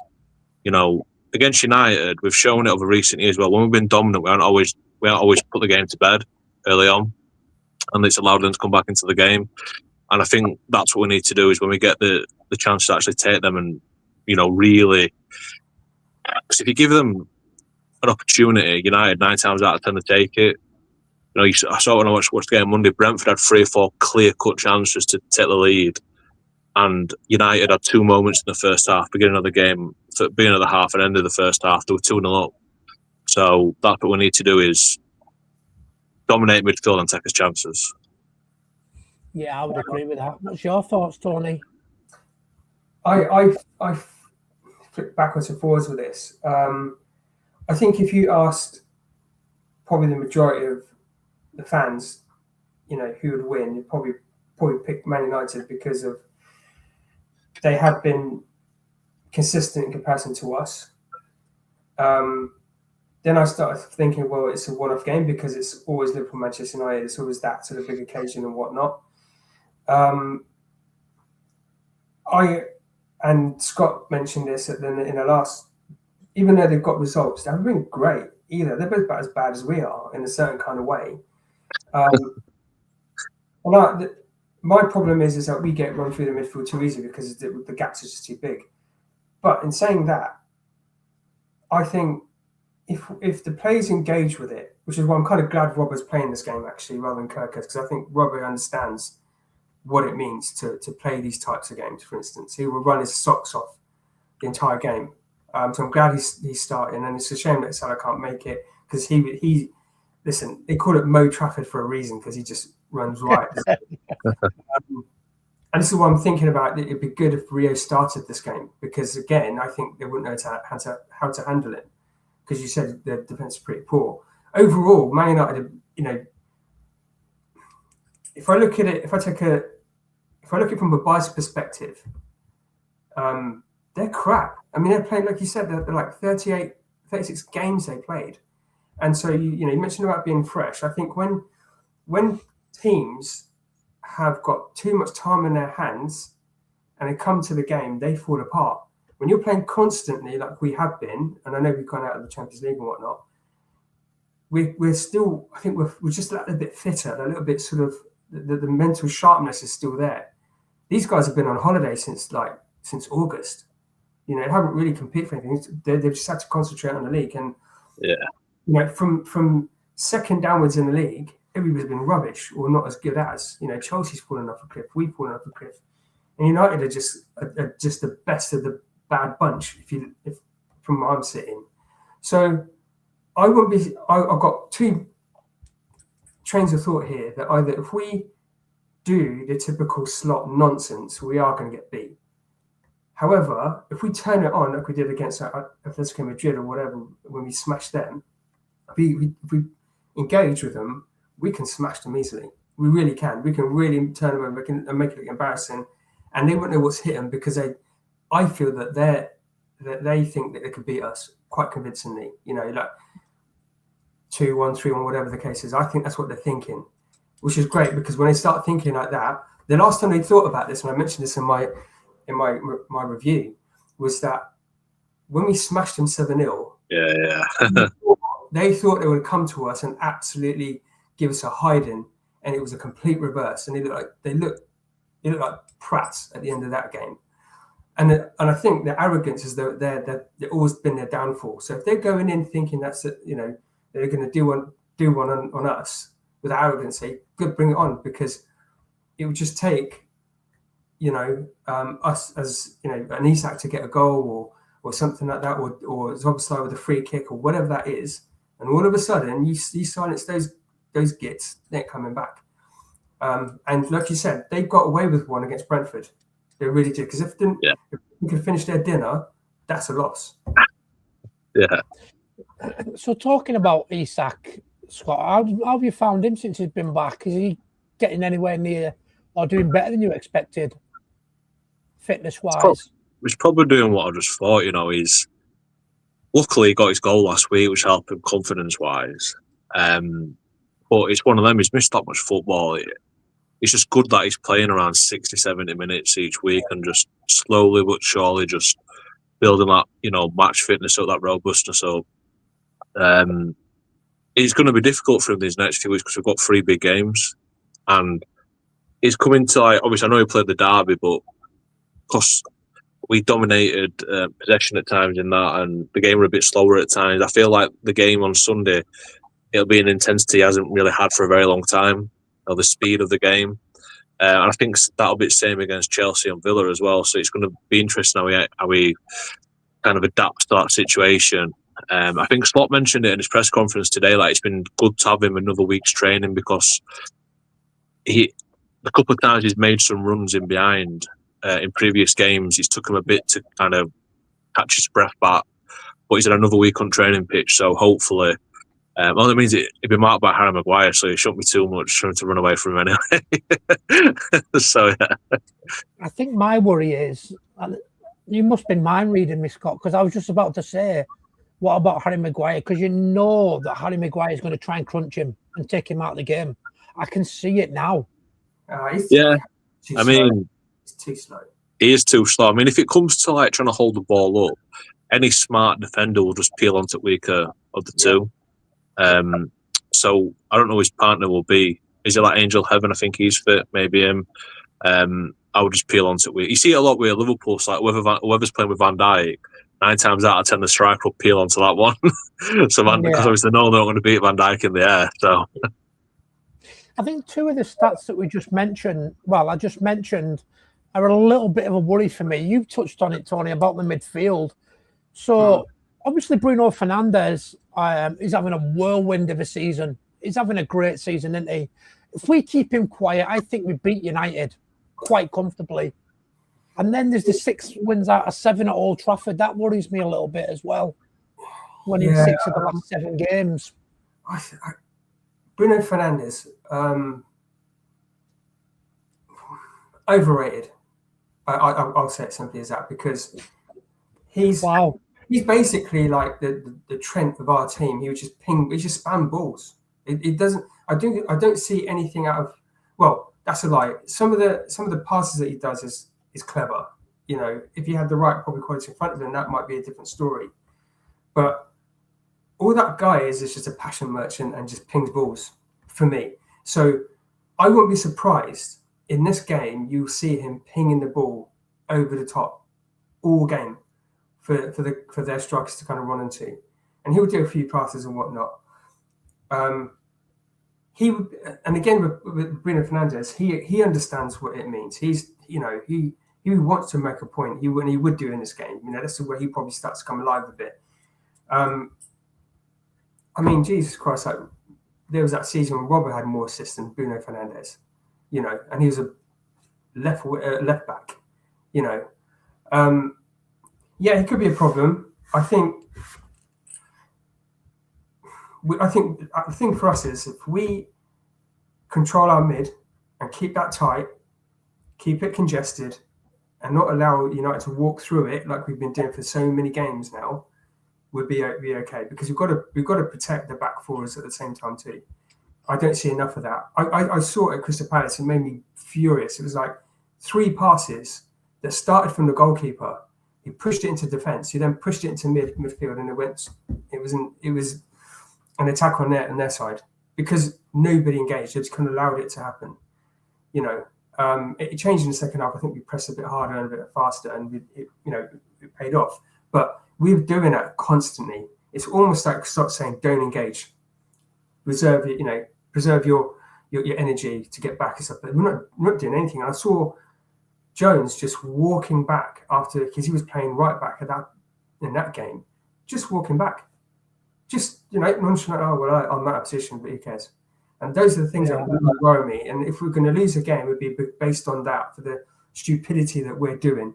Against United, we've shown it over recent years. Well, when we've been dominant, we haven't always put the game to bed early on, and it's allowed them to come back into the game. And I think that's what we need to do, is when we get the chance to actually take them and, really, because if you give them an opportunity, United 9 times out of 10 to take it. I saw when I watched the game Monday, Brentford had 3 or 4 clear-cut chances to take the lead, and United had 2 moments in the first half, beginning of the game, beginning of the half and end of the first half. They were 2-0 up. So that's what we need to do, is dominate midfield and take his chances. Yeah, I would agree with that. What's your thoughts, Tony? I flip backwards and forwards with this. I think if you asked probably the majority of the fans, who would win, you'd probably pick Man United, because of they have been consistent in comparison to us. Then I started thinking, well, it's a one-off game because it's always Liverpool, Manchester United. It's always that sort of big occasion and whatnot. And Scott mentioned this in the last, even though they've got results, they haven't been great either. They're both about as bad as we are in a certain kind of way. my problem is that we get run through the midfield too easy because the gaps are just too big. But in saying that, I think if the players engage with it, which is why I'm kind of glad Robbo's playing this game actually rather than Kirkus, because I think Robbo understands what it means to play these types of games. For instance, he will run his socks off the entire game. So I'm glad he's starting, and it's a shame that Salah can't make it because he listen. They call it Mo Trafford for a reason because he just runs right. And this is what I'm thinking about. It'd be good if Rio started this game because, again, I think they wouldn't know how to handle it because you said the defense is pretty poor. Overall, Man United, if I look at it from a bias perspective, they're crap. I mean, they're playing, like you said, they're like 36 games they played. And so, you mentioned about being fresh. I think when teams have got too much time in their hands and they come to the game, they fall apart. When you're playing constantly like we have been, and I know we've gone out of the Champions League and whatnot, we're still, I think we're just a little bit fitter, a little bit sort of, the mental sharpness is still there. These guys have been on holiday since August. They haven't really competed for anything. They've just had to concentrate on the league. And from second downwards in the league, everybody's been rubbish or not as good as. Chelsea's fallen off a cliff. We've fallen off a cliff. And United are just the best of the bad bunch. If from where I'm sitting, so I won't be. I've got two trains of thought here that either if we do the typical Slot nonsense, we are going to get beat. However, if we turn it on like we did against Atletico Madrid or whatever, when we smash them, if we engage with them, we can smash them easily. We really can. We can really turn them over and make it look embarrassing. And they won't know what's hit them because I feel that they think that they could beat us quite convincingly. Like 2-1, 3-1, whatever the case is. I think that's what they're thinking, which is great because when they start thinking like that, the last time they thought about this, and I mentioned this in my review, was that when we smashed them 7-0, they thought they would come to us and absolutely give us a hiding, and it was a complete reverse. And they look like prats at the end of that game. And I think their arrogance is they've always been their downfall. So if they're going in thinking that's they're going to do one on us with arrogance, good, bring it on, because it would just take us as an Isak to get a goal or something like that, or Zoboslai with a free kick or whatever that is, and all of a sudden you silence those gits, they're coming back. And like you said, they got away with one against Brentford. They really did, because if they could finish their dinner, that's a loss. Yeah. So talking about Isak, Scott, how have you found him since he's been back? Is he getting anywhere near or doing better than you expected, fitness-wise? He's probably doing what I just thought. He's luckily got his goal last week, which helped him confidence-wise. But it's one of them. He's missed that much football. It's just good that he's playing around 60, 70 minutes each week and just slowly but surely just building that, match fitness up, that robustness up. It's going to be difficult for him these next few weeks because we've got 3 big games. And he's coming to, obviously, I know he played the derby, but because we dominated possession at times in that and the game were a bit slower at times, I feel like the game on Sunday, it'll be an intensity he hasn't really had for a very long time, the speed of the game. And I think that'll be the same against Chelsea and Villa as well. So it's going to be interesting how we kind of adapt to that situation. I think Slot mentioned it in his press conference today, like it's been good to have him another week's training because a couple of times he's made some runs in behind in previous games. It's took him a bit to kind of catch his breath back, but he's had another week on training pitch, so hopefully only means it'd be marked by Harry Maguire, so it shouldn't be too much trying to run away from him anyway. So yeah, I think my worry is you must have been mind reading me, Scott, because I was just about to say, what about Harry Maguire? Because you know that Harry Maguire is going to try and crunch him and take him out of the game. I can see it now. He's too slow. He is too slow. I mean, if it comes to like trying to hold the ball up, any smart defender will just peel onto weaker of the two. So I don't know who his partner will be Is it like Angel Heaven? I think he's fit. Maybe him. I would just peel onto it. You see it a lot with Liverpool. It's like whoever's playing with Van Dijk, 9 times out of 10 the striker will peel onto that one. Because obviously they're not going to beat Van Dijk in the air. So I think 2 of the stats that we just mentioned, I just mentioned, are a little bit of a worry for me. You've touched on it, Tony, about the midfield. So obviously Bruno Fernandes is having a whirlwind of a season. He's having a great season, isn't he? If we keep him quiet, I think we beat United quite comfortably. And then there's the 6 wins out of 7 at Old Trafford. That worries me a little bit as well. Winning 6 of the last 7 games. Bruno Fernandes, overrated. I'll say it simply as that, because he's basically like the Trent of our team. He would just he just spam balls. It doesn't. I don't see anything out of. Well, that's a lie. Some of the passes that he does is clever. You know, if you had the right probably quality in front of him, that might be a different story. But all that guy is just a passion merchant and just pings balls for me. So I won't be surprised in this game you'll see him pinging the ball over the top all game for their strikers to kind of run into, and he'll do a few passes and whatnot. He again with Bruno Fernandes, he understands what it means. He wants to make a point. He would do in this game. You know, that's where he probably starts to come alive a bit. I mean, Jesus Christ! Like, there was that season when Robert had more assists than Bruno Fernandes. You know, and he was a left back. You know, he could be a problem. I think the thing for us is if we control our mid and keep that tight, keep it congested, and not allow United to walk through it like we've been doing for so many games now, we'll be okay. Because we've got to protect the back fours at the same time too. I don't see enough of that. I saw it at Crystal Palace. It made me furious. It was like 3 passes that started from the goalkeeper. He pushed it into defence. He then pushed it into midfield, and it was an attack on their side because nobody engaged. They just kind of allowed it to happen. You know, it changed in the second half. I think we pressed a bit harder and a bit faster, and it paid off. But we were doing that constantly. It's almost like start saying, "Don't engage, reserve your energy to get back and stuff." But we're not doing anything. And I saw Jones just walking back because he was playing right back in that game, just walking back. Just, nonchalant, I'm out of position, but who cares? And those are the things that really worry me. And if we're going to lose a game, it would be based on that, for the stupidity that we're doing,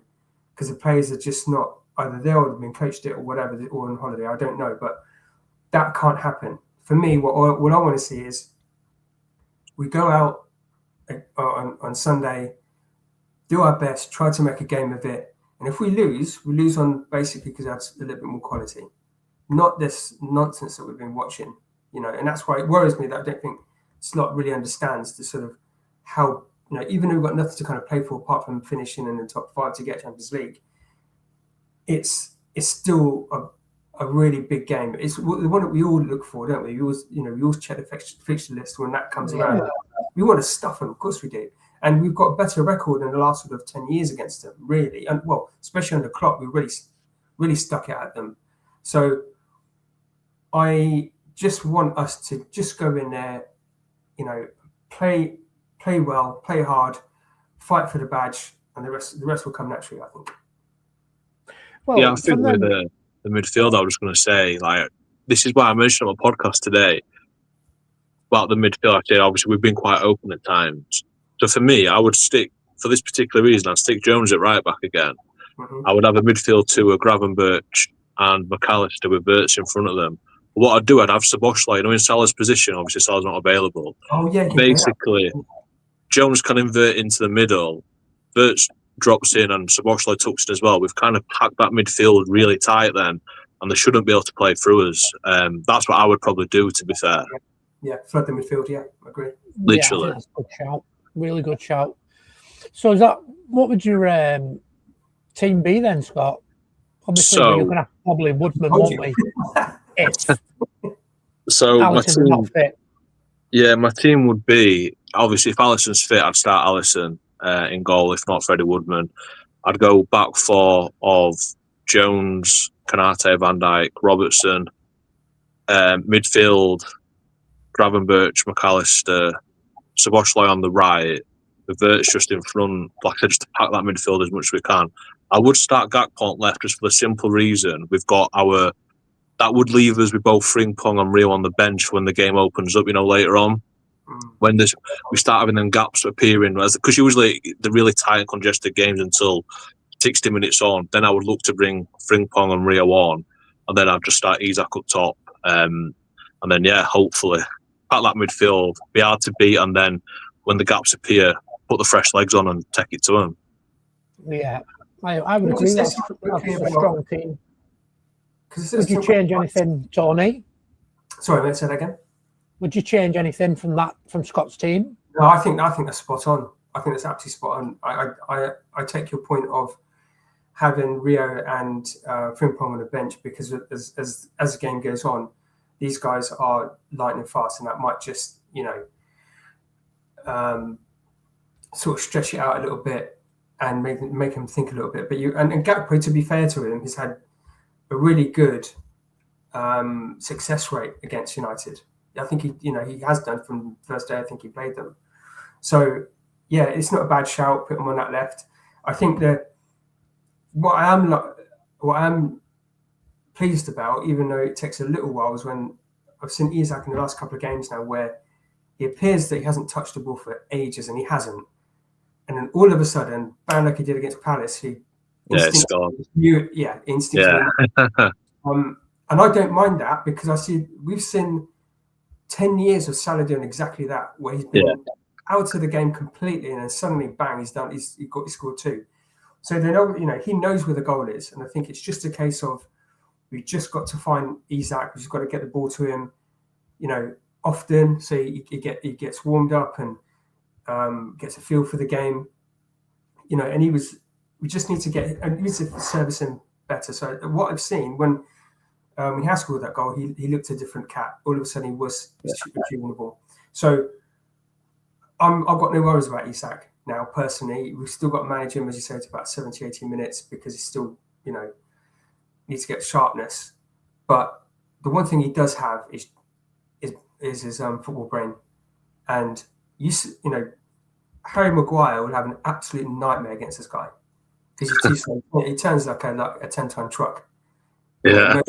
because the players are just not either there or they've been coached it or whatever, or on holiday. I don't know, but that can't happen. For me, what I want to see is we go out on Sunday, do our best, try to make a game of it. And if we lose on basically because that's a little bit more quality. Not this nonsense that we've been watching, and that's why it worries me that I don't think Slot really understands the sort of how, even though we've got nothing to kind of play for apart from finishing in the top 5 to get Champions League, it's still a really big game. It's the one that we all look for, don't we? We always check the fixture list when that comes around. We want to stuff them, of course we do. And we've got a better record in the last sort of 10 years against them, really. And especially under Klopp, we really stuck it at them. So I just want us to just go in there, play well, play hard, fight for the badge, and the rest will come naturally, I think. Well, I think with the midfield, I was just going to say, this is why I mentioned on my podcast today about the midfield. I said, obviously, we've been quite open at times. So for me, I would stick, for this particular reason, I'd stick Jones at right back again. Mm-hmm. I would have a midfield 2 of Gravenberch and McAllister with Wirtz in front of them. What I'd do, I'd have Szoboszlai, in Salah's position. Obviously, Salah's not available. Oh, yeah. Basically, Jones can invert into the middle. Wirtz drops in and Szoboszlai tucks in as well. We've kind of packed that midfield really tight then, and they shouldn't be able to play through us. That's what I would probably do, to be fair. Yeah, flood the midfield, I agree. Literally. Yeah, that's a good shout. Really good shout. So what would your team be then, Scott? Obviously, you're going to have probably Woodman, won't we? So my team would be obviously, if Alisson's fit, I'd start Alisson in goal. If not, Freddie Woodman. I'd go back four of Jones, Konate, Van Dijk, Robertson. Midfield, Gravenberch, McAllister, Szoboszlai on the right. Vert's just in front. Like I said, just to pack that midfield as much as we can. I would start Gakpo on left just for the simple reason we've got our. That would leave us with both Frimpong and Rio on the bench when the game opens up. Later on. When we start having them gaps appearing, because usually the really tight and congested games until 60 minutes on, then I would look to bring Frimpong and Rio on, and then I'd just start Isak up top, and then hopefully at that midfield, be hard to beat, and then when the gaps appear, put the fresh legs on and take it to them. Yeah, I would agree. That's a strong team. Would you change anything, Tony? Sorry, mate, say that again. Would you change anything from Scott's team? No, I think that's spot on. I think that's absolutely spot on. I take your point of having Rio and Frimpong on the bench, because as the game goes on, these guys are lightning fast, and that might just sort of stretch it out a little bit and make him think a little bit. But and Gakpo, to be fair to him, has had a really good success rate against United. I think he has done from the first day I think he played them. So yeah, it's not a bad shout. Put him on that left. I think that what I am pleased about, even though it takes a little while, is when I've seen Isak in the last couple of games now, where he appears that he hasn't touched the ball for ages, and he hasn't. And then all of a sudden, bang, like he did against Palace, instantly. Yeah. And I don't mind that, because we've seen 10 years of Salah doing exactly that, where he's been out of the game completely, and then suddenly, bang, he's done. He scored two. So they know, he knows where the goal is, and I think it's just a case of we've just got to find Isak. We've just got to get the ball to him, often, so he gets warmed up and gets a feel for the game, And we just need to service him better. So what I've seen when he has scored that goal, he looked a different cat. All of a sudden, he was retrieving the ball. So I've got no worries about Isak now, personally. We've still got to manage him, as you said, to about 70, 80 minutes, because he still, needs to get sharpness. But the one thing he does have is his football brain. And, Harry Maguire would have an absolute nightmare against this guy, because he's too slow. He turns like a 10-ton truck. Yeah.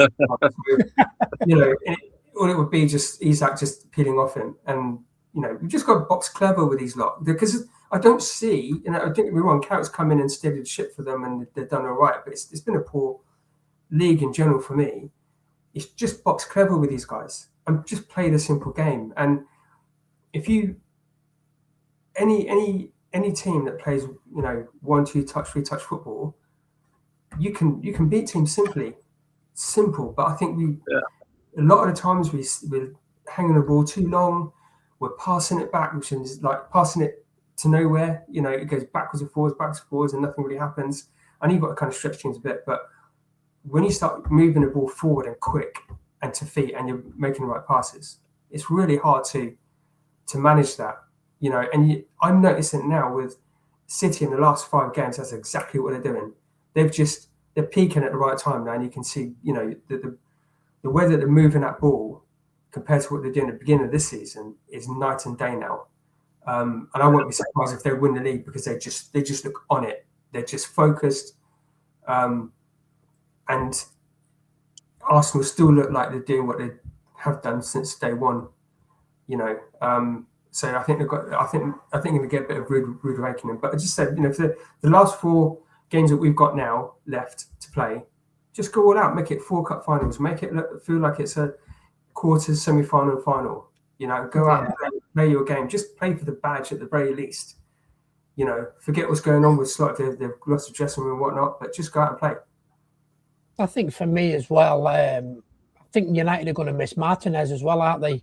All it would be just Isak just peeling off him. And, we've just got to box clever with these lot, because I don't see, don't get me wrong, Carrott's come in and steadied shit for them, and they've done all right, but it's been a poor league in general for me. It's just box clever with these guys and just play the simple game. And if you, any team that plays, 1-2 touch, 3-touch football, you can beat teams simple. But I think a lot of the times we're hanging the ball too long. We're passing it back, which is like passing it to nowhere. It goes backwards and forwards, and nothing really happens. I know you've got to kind of stretch things a bit, but when you start moving the ball forward and quick and to feet, and you're making the right passes, it's really hard to manage that. And I'm noticing now with City in the last 5 games, that's exactly what they're doing. They're peaking at the right time now, and you can see, the way that they're moving that ball compared to what they're doing at the beginning of this season is night and day now. And I won't be surprised if they win the league, because they just look on it. They're just focused. And Arsenal still look like they're doing what they have done since day one. So I think they're going to get a bit of rude awakening. But I just said, for the last 4 games that we've got now left to play, just go all out, make it 4 cup finals, make it feel like it's a quarters, semi-final, and final. Go out and play your game. Just play for the badge at the very least. Forget what's going on with Slot if they've lost the dressing room and whatnot, but just go out and play. I think for me as well, I think United are going to miss Martinez as well, aren't they?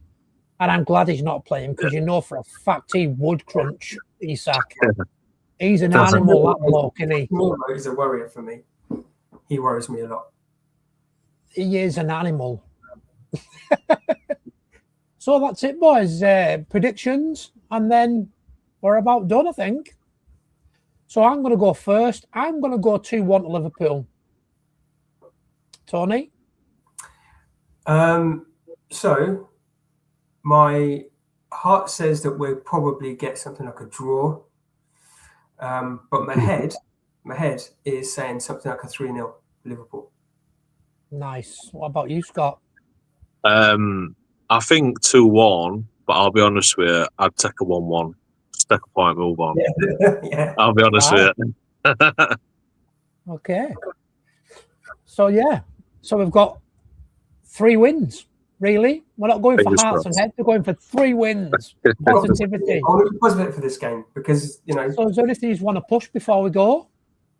And I'm glad he's not playing, because for a fact he would crunch Isak. He's an animal, that bloke, isn't he? He's a worrier for me. He worries me a lot. He is an animal. So that's it, boys. Predictions, and then we're about done, I think. So I'm going to go first. I'm going to go 2-1 to Liverpool. Tony? So my heart says that we'll probably get something like a draw. But my head is saying something like a 3-0 Liverpool. Nice. What about you, Scott? I think 2-1, but I'll be honest with you, I'd take a 1-1. Take a point, move on. Yeah. I'll be honest with you. Okay. So, yeah. So we've got 3 wins, really. We're not going for hearts and heads. We're going for 3 wins. Positivity. I want to be positive for this game because, you know. So is there anything you want to push before we go?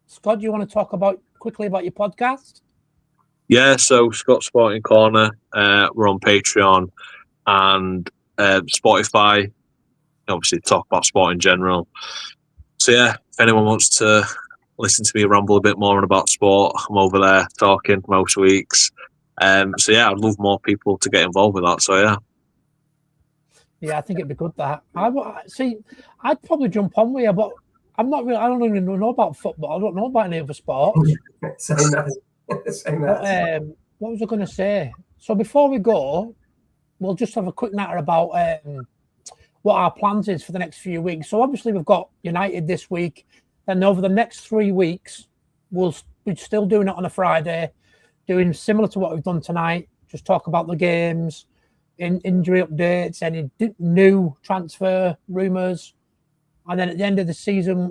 Scott, do you want to talk quickly about your podcast? Yeah, so Scott Sporting Corner, we're on Patreon and Spotify. Obviously, talk about sport in general. So yeah, if anyone wants to listen to me ramble a bit more about sport, I'm over there talking most weeks. So yeah, I'd love more people to get involved with that. So yeah. Yeah, I think it'd be good that. I'd probably jump on with you, but I'm not really. I don't even know about football. I don't know about any other sports. Same that. What was I going to say? So before we go, we'll just have a quick natter about what our plans is for the next few weeks. So obviously we've got United this week, and over the next 3 weeks, we'll be still doing it on a Friday, doing similar to what we've done tonight. Just talk about the games, injury updates, any new transfer rumours, and then at the end of the season,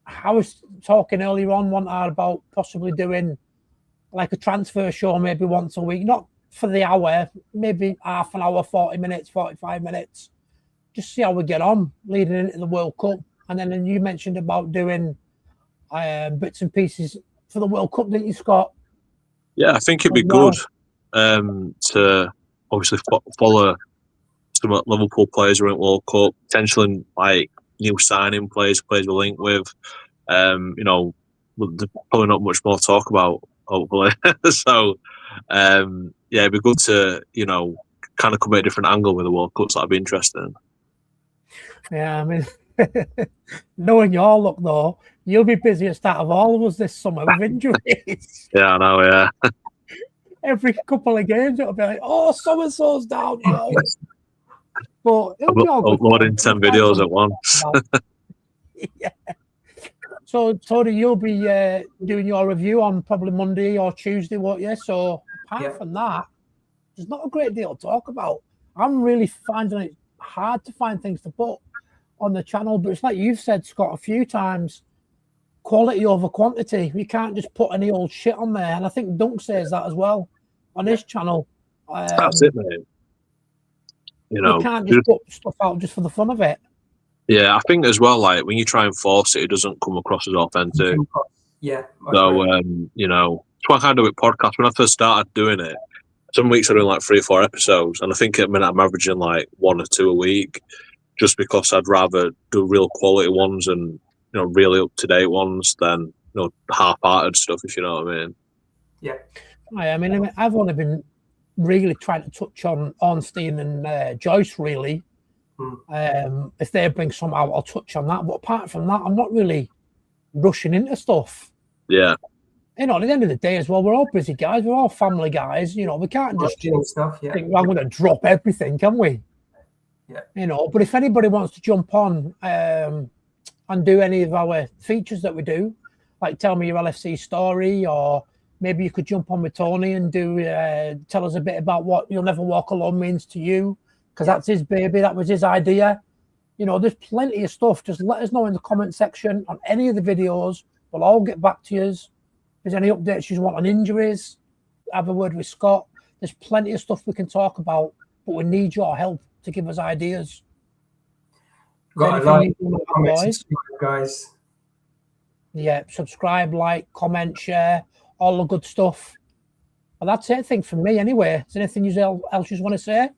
I was talking earlier on one hour about possibly doing like a transfer show maybe once a week, not for the hour, maybe half an hour, 40 minutes, 45 minutes. Just see how we get on leading into the World Cup. And then you mentioned about doing bits and pieces for the World Cup, didn't you, Scott? Yeah, I think it'd be good to obviously follow some Liverpool players who are in World Cup, potentially like new signing players we link with. You know, there's probably not much more to talk about, hopefully. So, yeah, it'd be good to, you know, kind of come at a different angle with the World Cup. So that'd be interesting. Yeah, I mean, knowing your luck though, you'll be busiest out of all of us this summer with injuries. Yeah, I know, yeah. Every couple of games, it'll be like, oh, so-and-so's down, you know. But it'll be all good. Uploading 10 videos at once. Yeah. So, Tony, you'll be doing your review on probably Monday or Tuesday, won't you? So, apart from that, there's not a great deal to talk about. I'm really finding it hard to find things to put on the channel, but it's like you've said, Scott, a few times, quality over quantity. We can't just put any old shit on there. And I think Dunk says that as well on his channel. That's it, mate. You know, you can't just put stuff out just for the fun of it. Yeah, I think as well, like when you try and force it, it doesn't come across as authentic. Yeah. So, you know, it's what I kind of do with podcasts. When I first started doing it, some weeks I'm doing like 3 or 4 episodes, and I think at the minute I'm averaging like 1 or 2 a week, just because I'd rather do real quality ones and, you know, really up to date ones than, you know, half-hearted stuff, if you know what I mean. Yeah. I mean, I've only been really trying to touch on Ornstein and Joyce, really. If they bring some out, I'll touch on that. But apart from that, I'm not really rushing into stuff. Yeah. You know, at the end of the day as well, we're all busy guys. We're all family guys. You know, we can't just think, I'm going to drop everything, can we? Yeah. You know, but if anybody wants to jump on and do any of our features that we do, like tell me your LFC story, or maybe you could jump on with Tony and do tell us a bit about what You'll Never Walk Alone means to you, because that's his baby. That was his idea. You know, there's plenty of stuff. Just let us know in the comment section on any of the videos. We'll all get back to you. If there's any updates you want on injuries, have a word with Scott. There's plenty of stuff we can talk about, but we need your help to give us ideas. Got to like, guys. Yeah, subscribe, like, comment, share, all the good stuff. Well, that's it, I think, from me anyway. Is there anything else you want to say?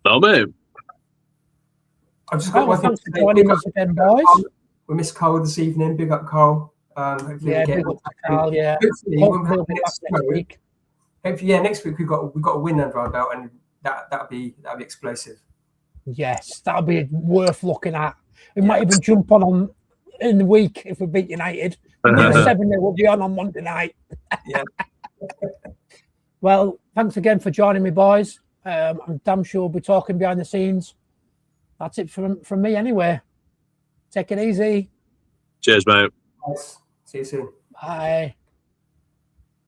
No, mate. I've just got one thing to say. Joining us again, boys. We missed Carl this evening. Big up, Carl. Yeah, big up to Carl, yeah. Hopefully, next week we've got a win under our belt, and that'd be explosive. Yes, that'll be worth looking at. We might even jump on in the week if we beat United. 7-0 will be on Monday night. Yeah. Well, thanks again for joining me, boys. I'm damn sure we'll be talking behind the scenes. That's it from me anyway. Take it easy. Cheers, mate. Nice. See you soon. Bye.